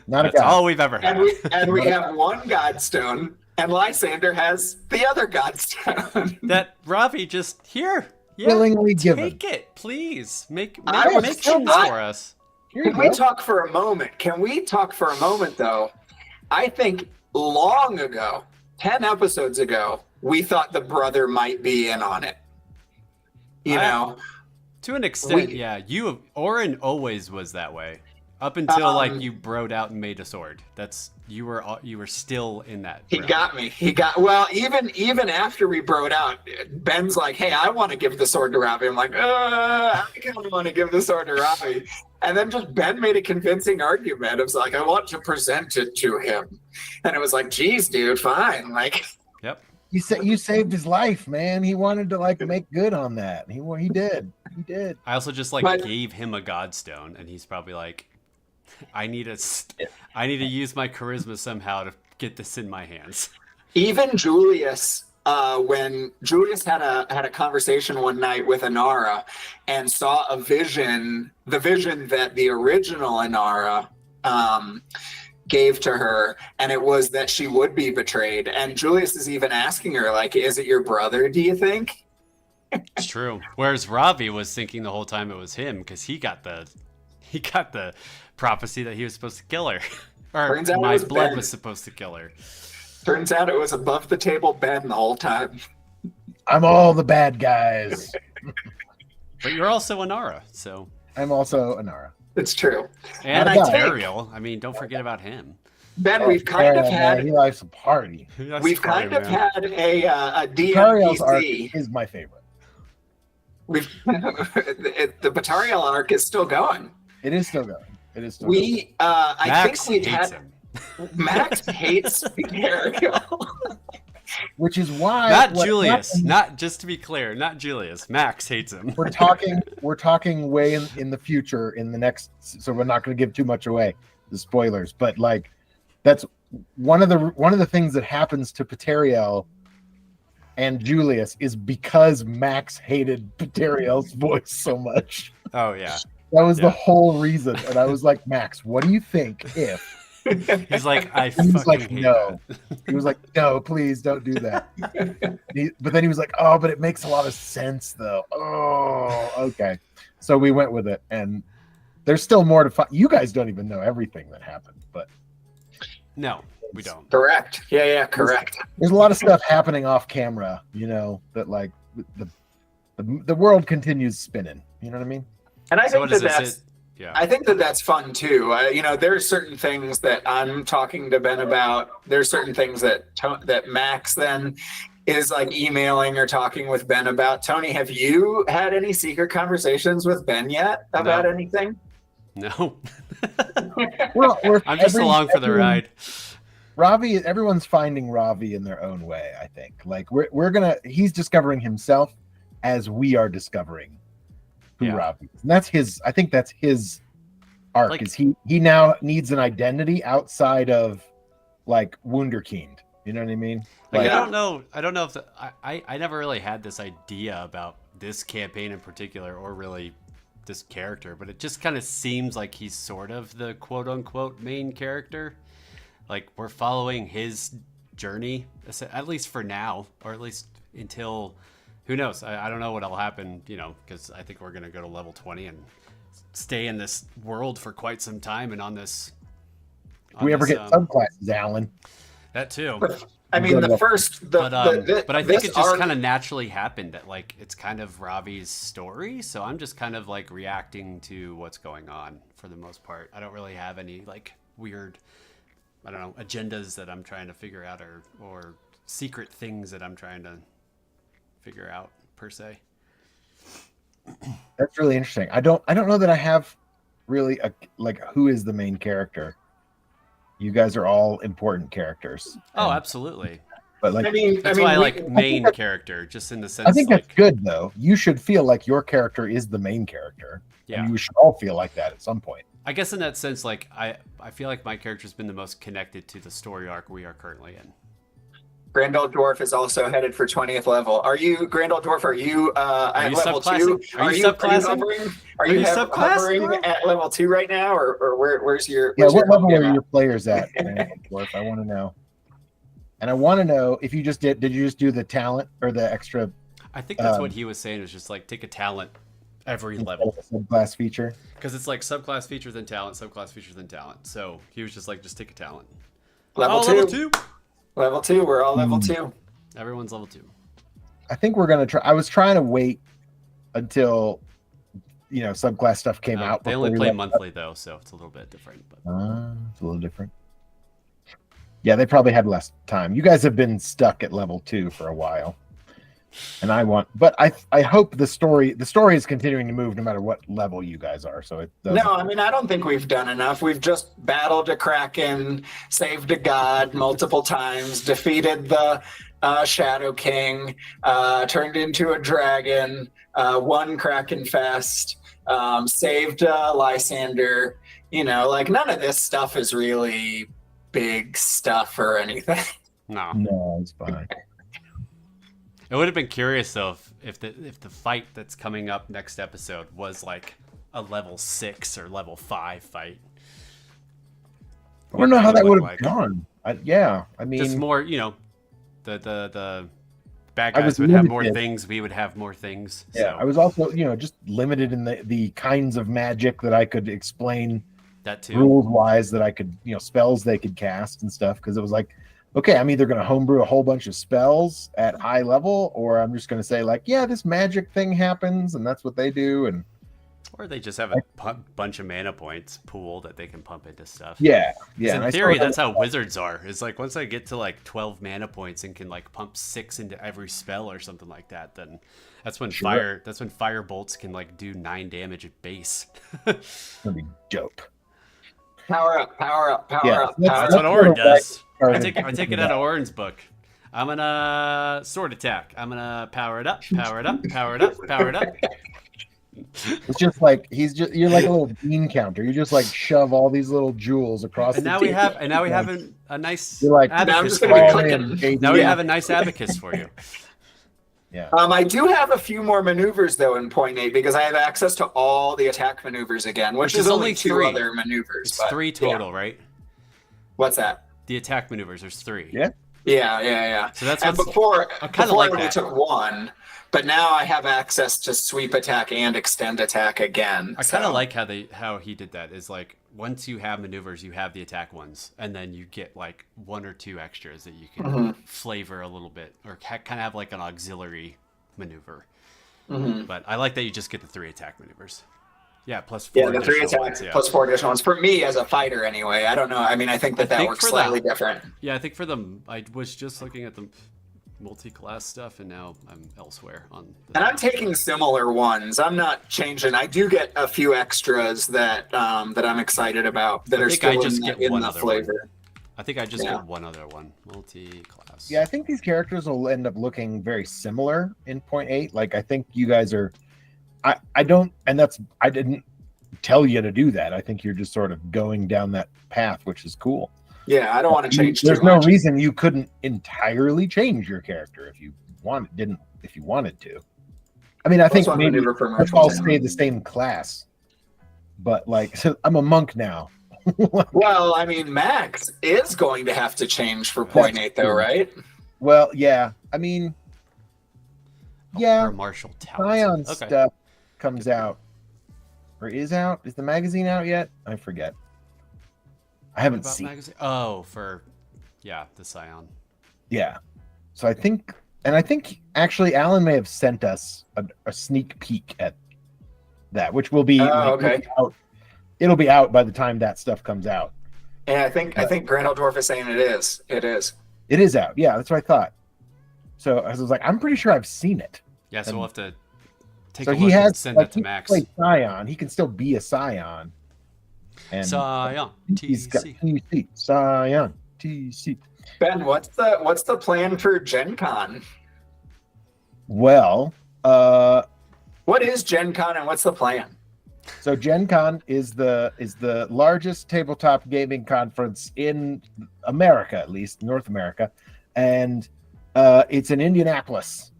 Not a That's guy. all we've ever had. And we have one godstone, and Lysander has the other godstone. That Ravi just here. Yeah, Willingly given. take it, please. Make I was- missions I- for us. Here you Can we go. talk for a moment? Can we talk for a moment, though? I think long ago, 10 episodes ago, we thought the brother might be in on it. You know? To an extent, yeah. Orin always was that way. Up until like you broed out and made a sword. You were still in that. He got me. Well, even after we broed out, Ben's like, "Hey, I want to give the sword to Robbie." I'm like, I kind of want to give the sword to Robbie. And then just Ben made a convincing argument. It was like, I want to present it to him. And it was like, geez, dude, fine. Like, yep. You saved his life, man. He wanted to like make good on that. He did. I also just gave him a godstone, and he's probably like, I need to use my charisma somehow to get this in my hands. Even Julius, when Julius had a conversation one night with Inara and saw the vision that the original Inara gave to her, and it was that she would be betrayed. And Julius is even asking her, like, is it your brother, do you think? It's true. Whereas Ravi was thinking the whole time it was him, because he got the prophecy that he was supposed to kill her. Or my blood was supposed to kill her. Turns out it was above the table Ben the whole time. I'm all the bad guys. But you're also Inara, so. I'm also Inara. It's true. And Ariel. I mean, don't forget about him. Ben, we've kind of had. He likes a party. We've kind of had a Batariel's arc DMPC. is my favorite. The Batariel arc is still going. It is still going. I think we hates had. him. Max hates Batariel. Which is why not Julius. Not just to be clear, not Julius. Max hates him. We're talking way in the future in the next, so we're not going to give too much away, the spoilers. But like, that's one of the things that happens to Batariel and Julius is because Max hated Batariel's voice so much. Oh yeah, that was the whole reason. And I was like, Max, what do you think if? He's like, I fucking hate no. that. He was like, no, please don't do that. But then he was like, oh, but it makes a lot of sense though. Oh, okay. So we went with it, and there's still more to find. You guys don't even know everything that happened, but no, we don't. Correct. Yeah, correct. There's a lot of stuff happening off camera, that like the world continues spinning. You know what I mean? And I So think what is that this? that's. Yeah. I think that's fun too. There are certain things that I'm talking to Ben about. There's certain things that Max then is like emailing or talking with Ben about. Tony, have you had any secret conversations with Ben yet about anything? No. I'm just along for the ride. Ravi, everyone's finding Ravi in their own way. I think like he's discovering himself as we are discovering who Ravi is. And that's his. I think that's his arc. Like, is he now needs an identity outside of like Wunderkind. You know what I mean? Like, I don't know if I never really had this idea about this campaign in particular, or really this character, but it just kind of seems like he's sort of the quote unquote main character. Like, we're following his journey, at least for now, or at least until. Who knows? I don't know what'll happen, because I think we're going to go to level 20 and stay in this world for quite some time. And on this... we ever get subclasses, Alan? That too. I mean, but I think it just kind of naturally happened that, like, it's kind of Ravi's story. So I'm just kind of, like, reacting to what's going on for the most part. I don't really have any, like, weird, I don't know, agendas that I'm trying to figure out or secret things that I'm trying to figure out per se. That's really interesting. I don't know that I have really who is the main character. You guys are all important characters. Oh, absolutely. But like, that's why I like main character, just in the sense. I think that's good though. You should feel like your character is the main character. Yeah. And you should all feel like that at some point. I guess in that sense, like I feel like my character's been the most connected to the story arc we are currently in. Grand Old Dwarf is also headed for 20th level. Are you, Grand Old Dwarf, are you at level 2? Are you subclassing? Are you hovering at level 2 right now? Or where's your... What level are your players at, Grand Old Dwarf? I want to know. And I want to know if you just did you just do the talent or the extra... I think that's what he was saying, is just like take a talent every level. Subclass feature. Because it's like subclass feature then talent, subclass feature then talent. So he was just like, just take a talent. Level 2. Level 2. Level 2. We're all level 2. Everyone's level 2. I think we're gonna try. I was trying to wait until subclass stuff came out. They only play monthly though, so it's a little bit different. But it's a little different. Yeah, they probably had less time. You guys have been stuck at level 2 for a while, and but I hope the story is continuing to move no matter what level you guys are. So it doesn't... No, I mean I don't think we've done enough. We've just battled a kraken, saved a god multiple times, defeated the Shadow King, turned into a dragon, won Kraken Fest, saved Lysander. None of this stuff is really big stuff or anything. No, it's fine. It would have been curious though if the fight that's coming up next episode was like a level 6 or level 5 fight. I don't know how that would have gone. I mean, just more, the bad guys would have more things. We would have more things. Yeah, so. I was also, just limited in the kinds of magic that I could explain. That too. Rules wise, that I could, spells they could cast and stuff. Because it was like, okay, I'm either going to homebrew a whole bunch of spells at high level, or I'm just going to say like, yeah, this magic thing happens, and that's what they do, or they just have a bunch of mana points pool that they can pump into stuff. Yeah. In theory, that's how wizards are. It's like once I get to like 12 mana points and can like pump 6 into every spell or something like that, then that's when fire bolts can like do 9 damage at base. That'd be dope. Power up. That's what Orin does. I take it out of Orin's book. I'm gonna sword attack. I'm gonna power it up. It's just like you're like a little bean counter. You just like shove all these little jewels across. And now we have a nice abacus. Now we have a nice abacus for you. Yeah. I do have a few more maneuvers though in 0.8 because I have access to all the attack maneuvers again, which is only 2 other maneuvers. It's 3 total, right? What's that? The attack maneuvers. There's 3. Yeah. So that's before I kind of like I only took 1, but now I have access to sweep attack and extend attack again. I kind of like how he did that. Is like once you have maneuvers, you have the attack ones, and then you get like 1 or 2 extras that you can flavor a little bit, or kind of have like an auxiliary maneuver. But I like that you just get the 3 attack maneuvers. Yeah, plus 4 the 3 attacks plus 4 additional ones. For me as a fighter anyway, I don't know. I mean, I think that works slightly different. Yeah, I think for them, I was just looking at the multi-class stuff, and now I'm elsewhere on. And I'm taking similar ones. I'm not changing. I do get a few extras that I'm excited about that are still in the flavor. I think I just get one other one. Multi-class. Yeah, I think these characters will end up looking very similar in 0.8. Like, I think you guys are. I didn't tell you to do that. I think you're just sort of going down that path, which is cool. Yeah, I don't want to change. There's no reason you couldn't entirely change your character if you wanted to. I mean, I think maybe let's all stay the same class. But like, I'm a monk now. Well, I mean, Max is going to have to change for 0.8 though, right? Well, yeah. I mean, yeah. Martial Scion stuff comes out or is out. Is the magazine out yet? I forget. I haven't seen. Magazine? Oh, the Scion. Yeah. So I think actually Alan may have sent us a sneak peek at that, which will be out. It'll be out by the time that stuff comes out. Yeah, I think Grand Old Dwarf is saying it is. It is out. Yeah, that's what I thought. So I was like, I'm pretty sure I've seen it. Yeah, so we'll have to take a look and send that to Max. He Scion. He can still be a Scion. And Scion. He's got TC. Scion. TC. Ben, what's the plan for Gen Con? Well, what is Gen Con and what's the plan? So Gen Con is the largest tabletop gaming conference in America, at least North America, and it's in Indianapolis.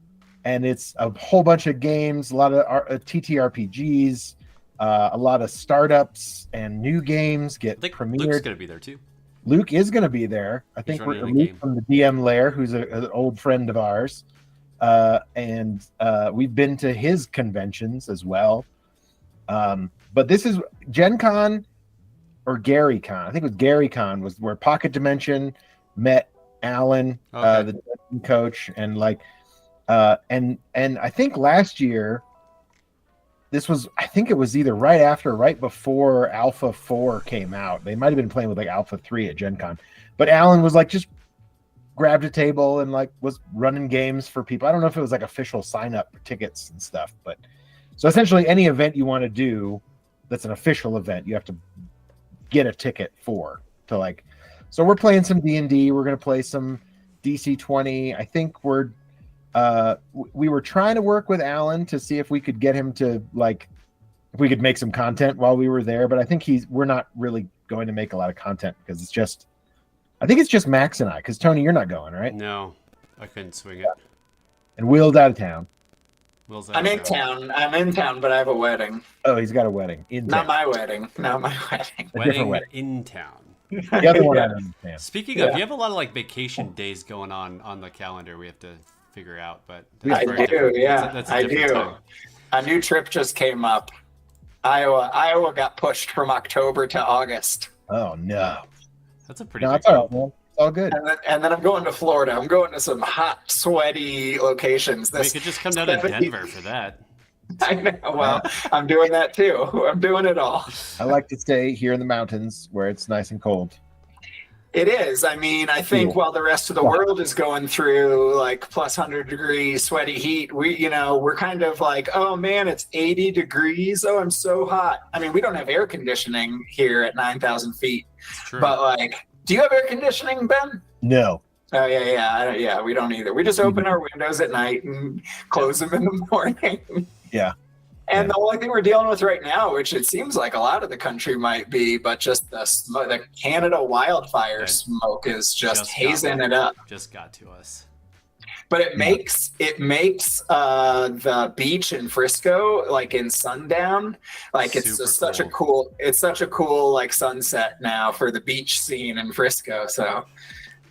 And it's a whole bunch of games, a lot of TTRPGs, a lot of startups and new games get premiered. Luke's going to be there too. Luke is going to be there. I think Luke from the DM Lair, who's an old friend of ours. And we've been to his conventions as well. But this is Gen Con or Gary Con. I think it was Gary Con was where Pocket Dimension met Alan, the coach, and and I think last year I think it was either right after or right before Alpha 4 came out. They might have been playing with like Alpha 3 at Gen Con. But Alan was like just grabbed a table and like was running games for people. I don't know if it was like official sign up for tickets and stuff, but so essentially any event you want to do that's an official event, you have to get a ticket for to like. So we're playing some D&D. We're going to play some DC-20. I think we were trying to work with Alan to see if we could get him to like, if we could make some content while we were there. But I think we're not really going to make a lot of content because I think it's just Max and I. Because Tony, you're not going, right? No, I couldn't swing it. And Will's out of town. I'm in town, but I have a wedding. Oh, he's got a wedding in town. Not my wedding. Wedding in town. The other one I understand. Speaking of, you have a lot of like vacation days going on the calendar. We have to figure out, but I do. Yeah, that's I do. time. A new trip just came up. Iowa got pushed from October to August. Oh no, that's a pretty. No, it's all right, man. It's all good. And then I'm going to Florida. I'm going to some hot, sweaty locations. We could just come down to Denver for that. I know. Well, I'm doing that too. I'm doing it all. I like to stay here in the mountains where it's nice and cold. It is. I mean, I think while the rest of the world is going through like plus 100-degree sweaty heat, we're kind of like, oh man, it's 80 degrees. Oh, I'm so hot. I mean, we don't have air conditioning here at 9,000 feet. But like, do you have air conditioning, Ben? No. Oh yeah. We don't either. We just open our windows at night and close them in the morning. Yeah. And the only thing we're dealing with right now, which it seems like a lot of the country might be, but just the Canada wildfire smoke is just hazing it up. Just got to us. But it makes the beach in Frisco, like in sundown, like it's just such a cool like sunset now for the beach scene in Frisco. So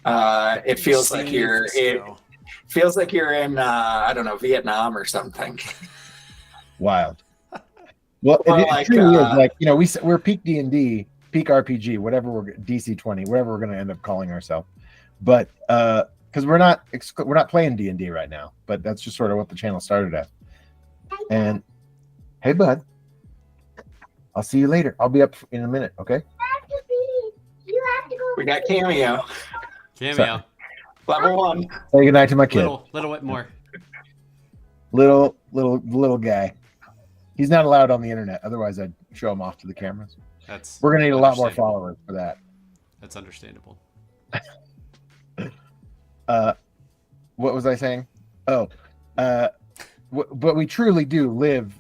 it feels like you're in I don't know, Vietnam or something. Wild. Well, it truly is like, we're PeakD&D, Peak RPG, whatever we're DC-20, whatever we're going to end up calling ourselves. But because we're not playing D&D right now, but that's just sort of what the channel started at. And hey, bud, I'll see you later. I'll be up in a minute. Okay. We got cameo. Sorry. Level 1. Say goodnight to my kid. Little bit more. Little guy. He's not allowed on the internet. Otherwise, I'd show him off to the cameras. We're gonna need a lot more followers for that. That's understandable. What was I saying? Oh, but we truly do live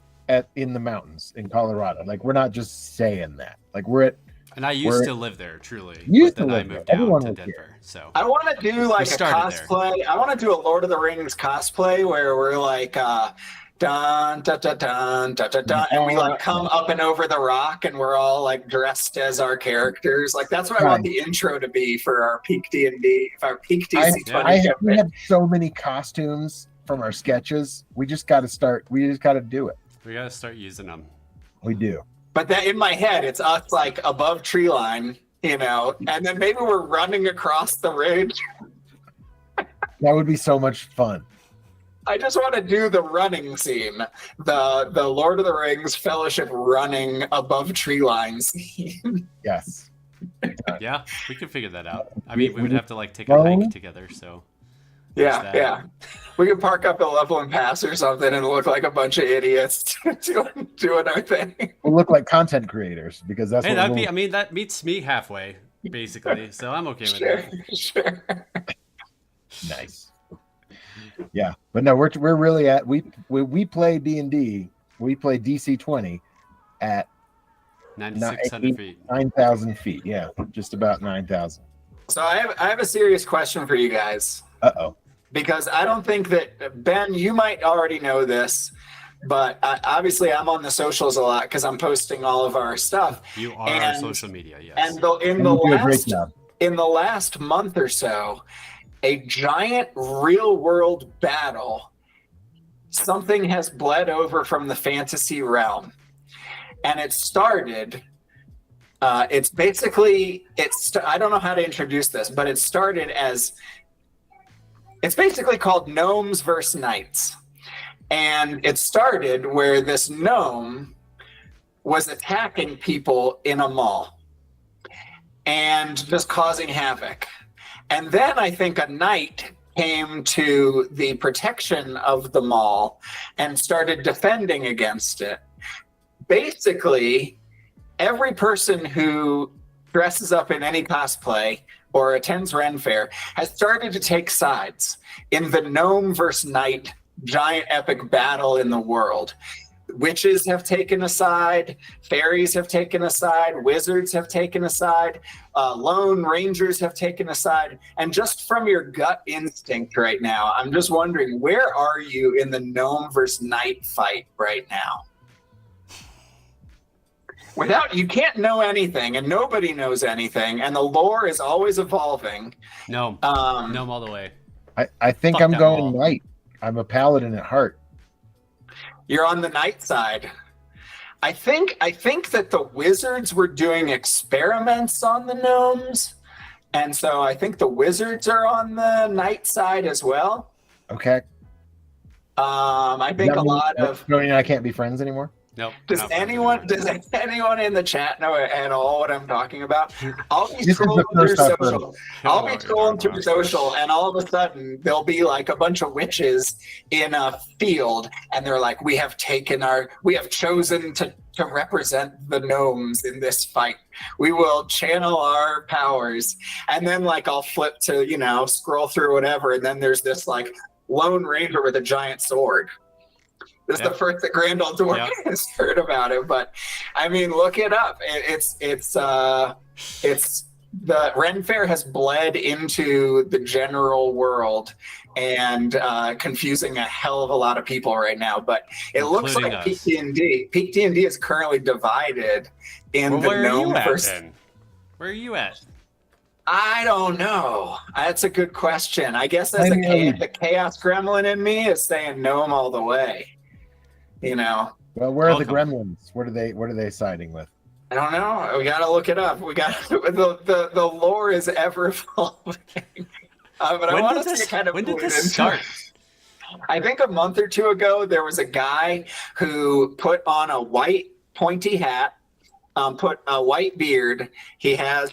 in the mountains in Colorado. Like, we're not just saying that. Like, we're at. And I used to live there, truly. Used but then to I live moved there. down Everyone to was Denver. here. So I want to do like a cosplay. there. I want to do a Lord of the Rings cosplay where we're like dun dun dun dun dun dun dun, and we like come up and over the rock, and we're all like dressed as our characters. Like, that's what I want the intro to be for our PeakD&D, our Peak DC-20. We have so many costumes from our sketches. We just got to start. We just got to do it. We got to start using them. We do. But that in my head, it's us like above tree line, and then maybe we're running across the ridge. That would be so much fun. I just want to do the running scene, the Lord of the Rings Fellowship running above tree lines scene. Yes. Yeah, we could figure that out. I mean, we would have to like take a hike together. So yeah. We could park up at Level Pass or something and look like a bunch of idiots doing our thing. We'll look like content creators because that's. Hey, that meets me halfway, basically. So I'm okay with that. Sure. Nice. Yeah, but no, we're really at we play D&D. We play DC-20 at 9,600 feet. 9,000 feet. Yeah, just about 9,000. So I have a serious question for you guys. Uh-oh. Because I don't think that, Ben, you might already know this, but obviously I'm on the socials a lot because I'm posting all of our stuff. You are on social media, yes. And in the last month or so, a giant real-world battle, something has bled over from the fantasy realm. and it started. It's basically I don't know how to introduce this, but it started as it's basically called Gnomes versus Knights, and it started where this gnome was attacking people in a mall and just causing havoc. And then I think a knight came to the protection of the mall and started defending against it. Basically, every person who dresses up in any cosplay or attends Ren Fair has started to take sides in the gnome versus knight giant epic battle in the world. Witches have taken a side, fairies have taken a side, wizards have taken a side, lone rangers have taken a side. And just from your gut instinct right now, I'm just wondering, where are you in the gnome versus knight fight right now? You can't know anything, and nobody knows anything, and the lore is always evolving. Gnome all the way. I think Fuck I'm that going wall. knight. I'm a paladin at heart. You're on the knight side. I think that the wizards were doing experiments on the gnomes, and so I think the wizards are on the knight side as well. Okay. I think a lot of. I can't be friends anymore. Nope. Does anyone in the chat know at all what I'm talking about? I'll be scrolling through social. I'll be scrolling through social, and all of a sudden there'll be like a bunch of witches in a field, and they're like, "We have chosen to represent the gnomes in this fight. We will channel our powers." And then like I'll flip to scroll through whatever, and then there's this like lone ranger with a giant sword. This is the first that Grand Old Dwarf has heard about it, but I mean, look it up. It's the Ren Fair has bled into the general world and confusing a hell of a lot of people right now. But it looks like PeakD&D. PeakD&D is currently divided in the gnome versus. Where are you at? I don't know. That's a good question. I guess as the chaos gremlin in me is saying gnome all the way. Well, where are the gremlins? What are they siding with? I don't know. We gotta look it up. We got the lore is ever evolving. But I want to see kind of when did this start? I think a month or two ago there was a guy who put on a white pointy hat, put a white beard. He has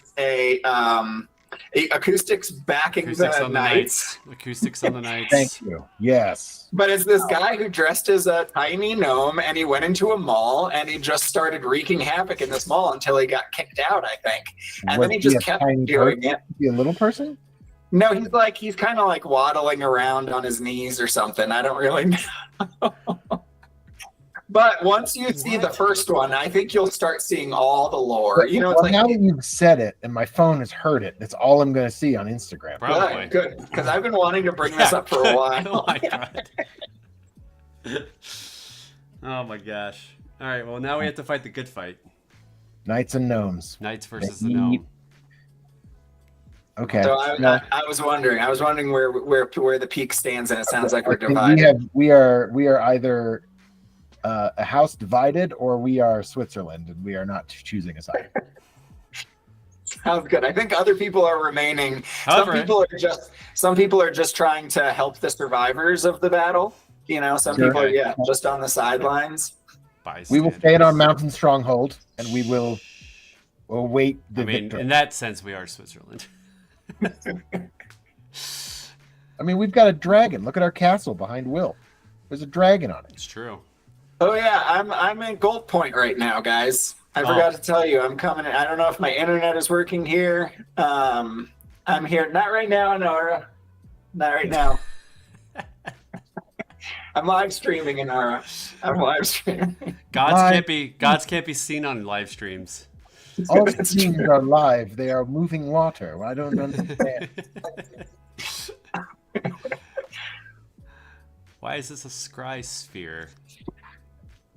acoustics backing the knights. Acoustics on the knights. Thank you. Yes. But it's this guy who dressed as a tiny gnome, and he went into a mall, and he just started wreaking havoc in this mall until he got kicked out, I think. And then he just kept doing it. Is he a little person? No, he's kind of like waddling around on his knees or something. I don't really know. But once you see the first one, I think you'll start seeing all the lore. Now that you've said it and my phone has heard it, that's all I'm going to see on Instagram. Probably. Good, because I've been wanting to bring this up for a while. Oh my gosh. All right, well, now we have to fight the good fight. Knights and gnomes. Knights versus the gnome. Okay. So I was wondering where the peak stands, and it sounds like we're divided. We are either a house divided, or we are Switzerland, and we are not choosing a side. Sounds good. I think other people are remaining. However, some people are just trying to help the survivors of the battle. Some people are just on the sidelines. We will stay at our mountain stronghold, and we will await the victory. In that sense, we are Switzerland. We've got a dragon. Look at our castle behind Will. There's a dragon on it. It's true. Oh yeah, I'm in Gold Point right now, guys. I forgot to tell you, I'm coming in. I don't know if my internet is working here. I'm here. Not right now, Nora. Not right now. I'm live streaming, Nora. I'm live streaming. Gods can't be seen on live streams. All the scenes are live. They are moving water. I don't understand. Why is this a scry sphere?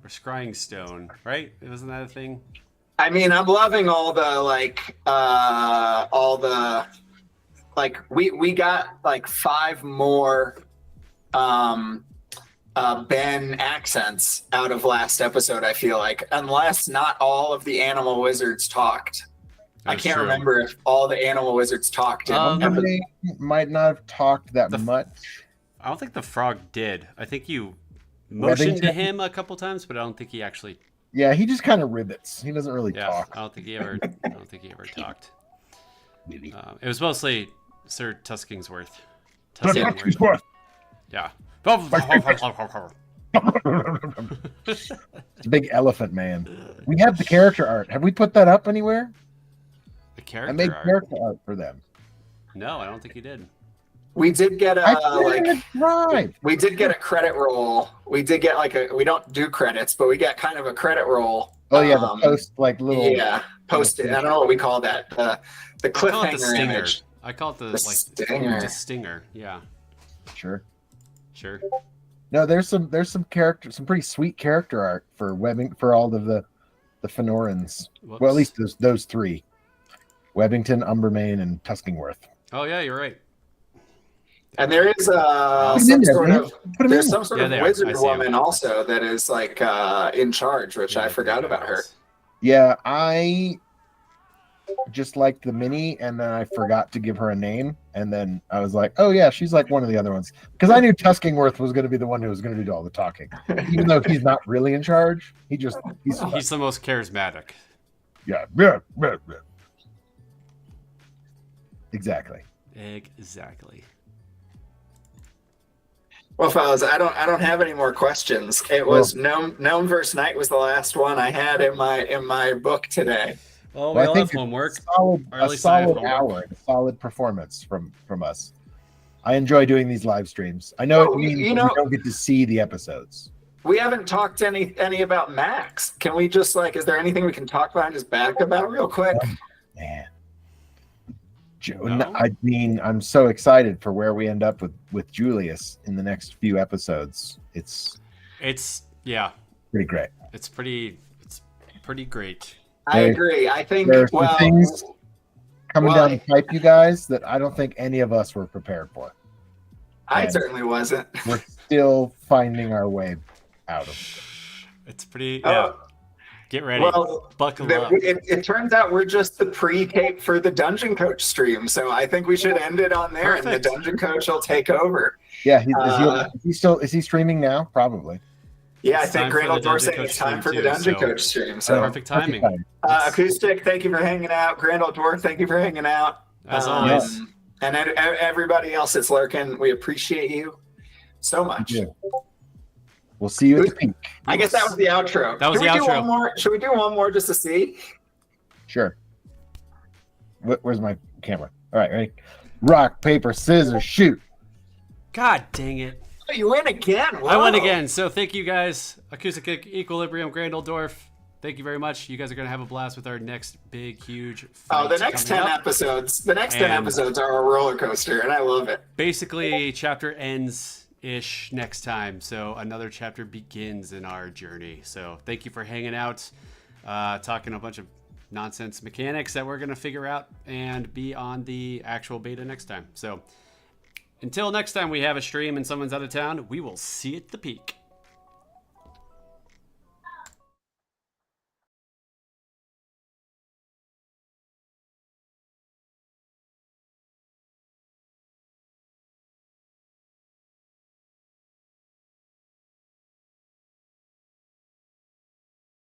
Or scrying stone, right? Wasn't that a thing? I'm loving all the we got like 5 more Ben accents out of last episode, I feel like, unless not all of the animal wizards talked. I That's can't true. remember if all the animal wizards talked. They might not have talked that much. I don't think the frog did. I think you motioned to Webbington? him a couple times, but I don't think he actually. Yeah, he just kind of ribbits. He doesn't really Yeah, talk. I don't think he ever. I don't think he ever talked. It was mostly Sir Tuskingsworth. Tuskingsworth. Yeah. It's a big elephant man. We have the character art. Have we put that up anywhere? The I character made art. character art for them. No, I don't think you did. We did get We did get a credit roll. We did get we don't do credits, but we got kind of a credit roll. Oh yeah, the post little. Yeah, posted. I don't know what we call that. The I call it the cliffhanger stinger. image. I call it The stinger. the stinger. Yeah, Sure. sure. No, there's some some pretty sweet character art for webbing for all of the Fenorans. Whoops. Well, at least those three: Webbington, Umbermain, and Tuskingworth. Oh yeah, you're right. And there is Put 'em some in there, sort man. of Put 'em in there's there. some sort Yeah, of they are. I wizard see 'em. woman also that is in charge, which I forgot about her. Yeah, I just liked the mini, and then I forgot to give her a name, and then I was like, oh yeah, she's like one of the other ones, because I knew Tuskingworth was going to be the one who was going to do all the talking, even though he's not really in charge. He's He's the most charismatic. yeah. Exactly. Exactly. Well, fellas, I don't have any more questions. It was Gnome versus Knight was the last one I had in my book today. Well, Well, I we all think have homework. A solid hour, a solid performance from us. I enjoy doing these live streams. I know it means we don't get to see the episodes. We haven't talked any about Max. Can we just is there anything we can talk about and just back about real quick? Man, No? I mean, I'm so excited for where we end up with Julius in the next few episodes. It's Yeah, pretty great. it's pretty great. I agree. I think There are some things coming down the pipe, you guys, that I don't think any of us were prepared for. I And certainly wasn't. we're still finding our way out of. It's pretty. Yeah. Get ready. Well, Buckle up. it turns out we're just the pre-tape for the Dungeon Coach stream, so I think we should end it on there, and Perfect. the Dungeon Coach will take over. Yeah, is he streaming now? Probably. Yeah, I It's think time for Grandall the Door Dungeon saying it's Coach time for stream the too, Dungeon so- Coach stream. So, Perfect timing. Acoustic, thank you for hanging out. Grandall Door, thank you for hanging out. As always. And everybody else that's lurking, we appreciate you so much. Yeah. We'll see you at the peak. I guess that was the outro. That was Should the we do outro. one more? Should we do one more just to see? Sure. Where's my camera? All right, ready? Rock, paper, scissors, shoot. God dang it. Oh, you win again. I won Whoa. again. So thank you guys. Acoustic Equilibrium, Grandeldorf. Thank you very much. You guys are going to have a blast with our next big, huge fight. Oh, the next 10 coming up. episodes. The next 10 And- episodes are a roller coaster, and I love it. Basically, chapter ends-ish next time. So another chapter begins in our journey. So thank you for hanging out, talking a bunch of nonsense mechanics that we're going to figure out and be on the actual beta next time. So until next time we have a stream and someone's out of town, we will see you at the peak.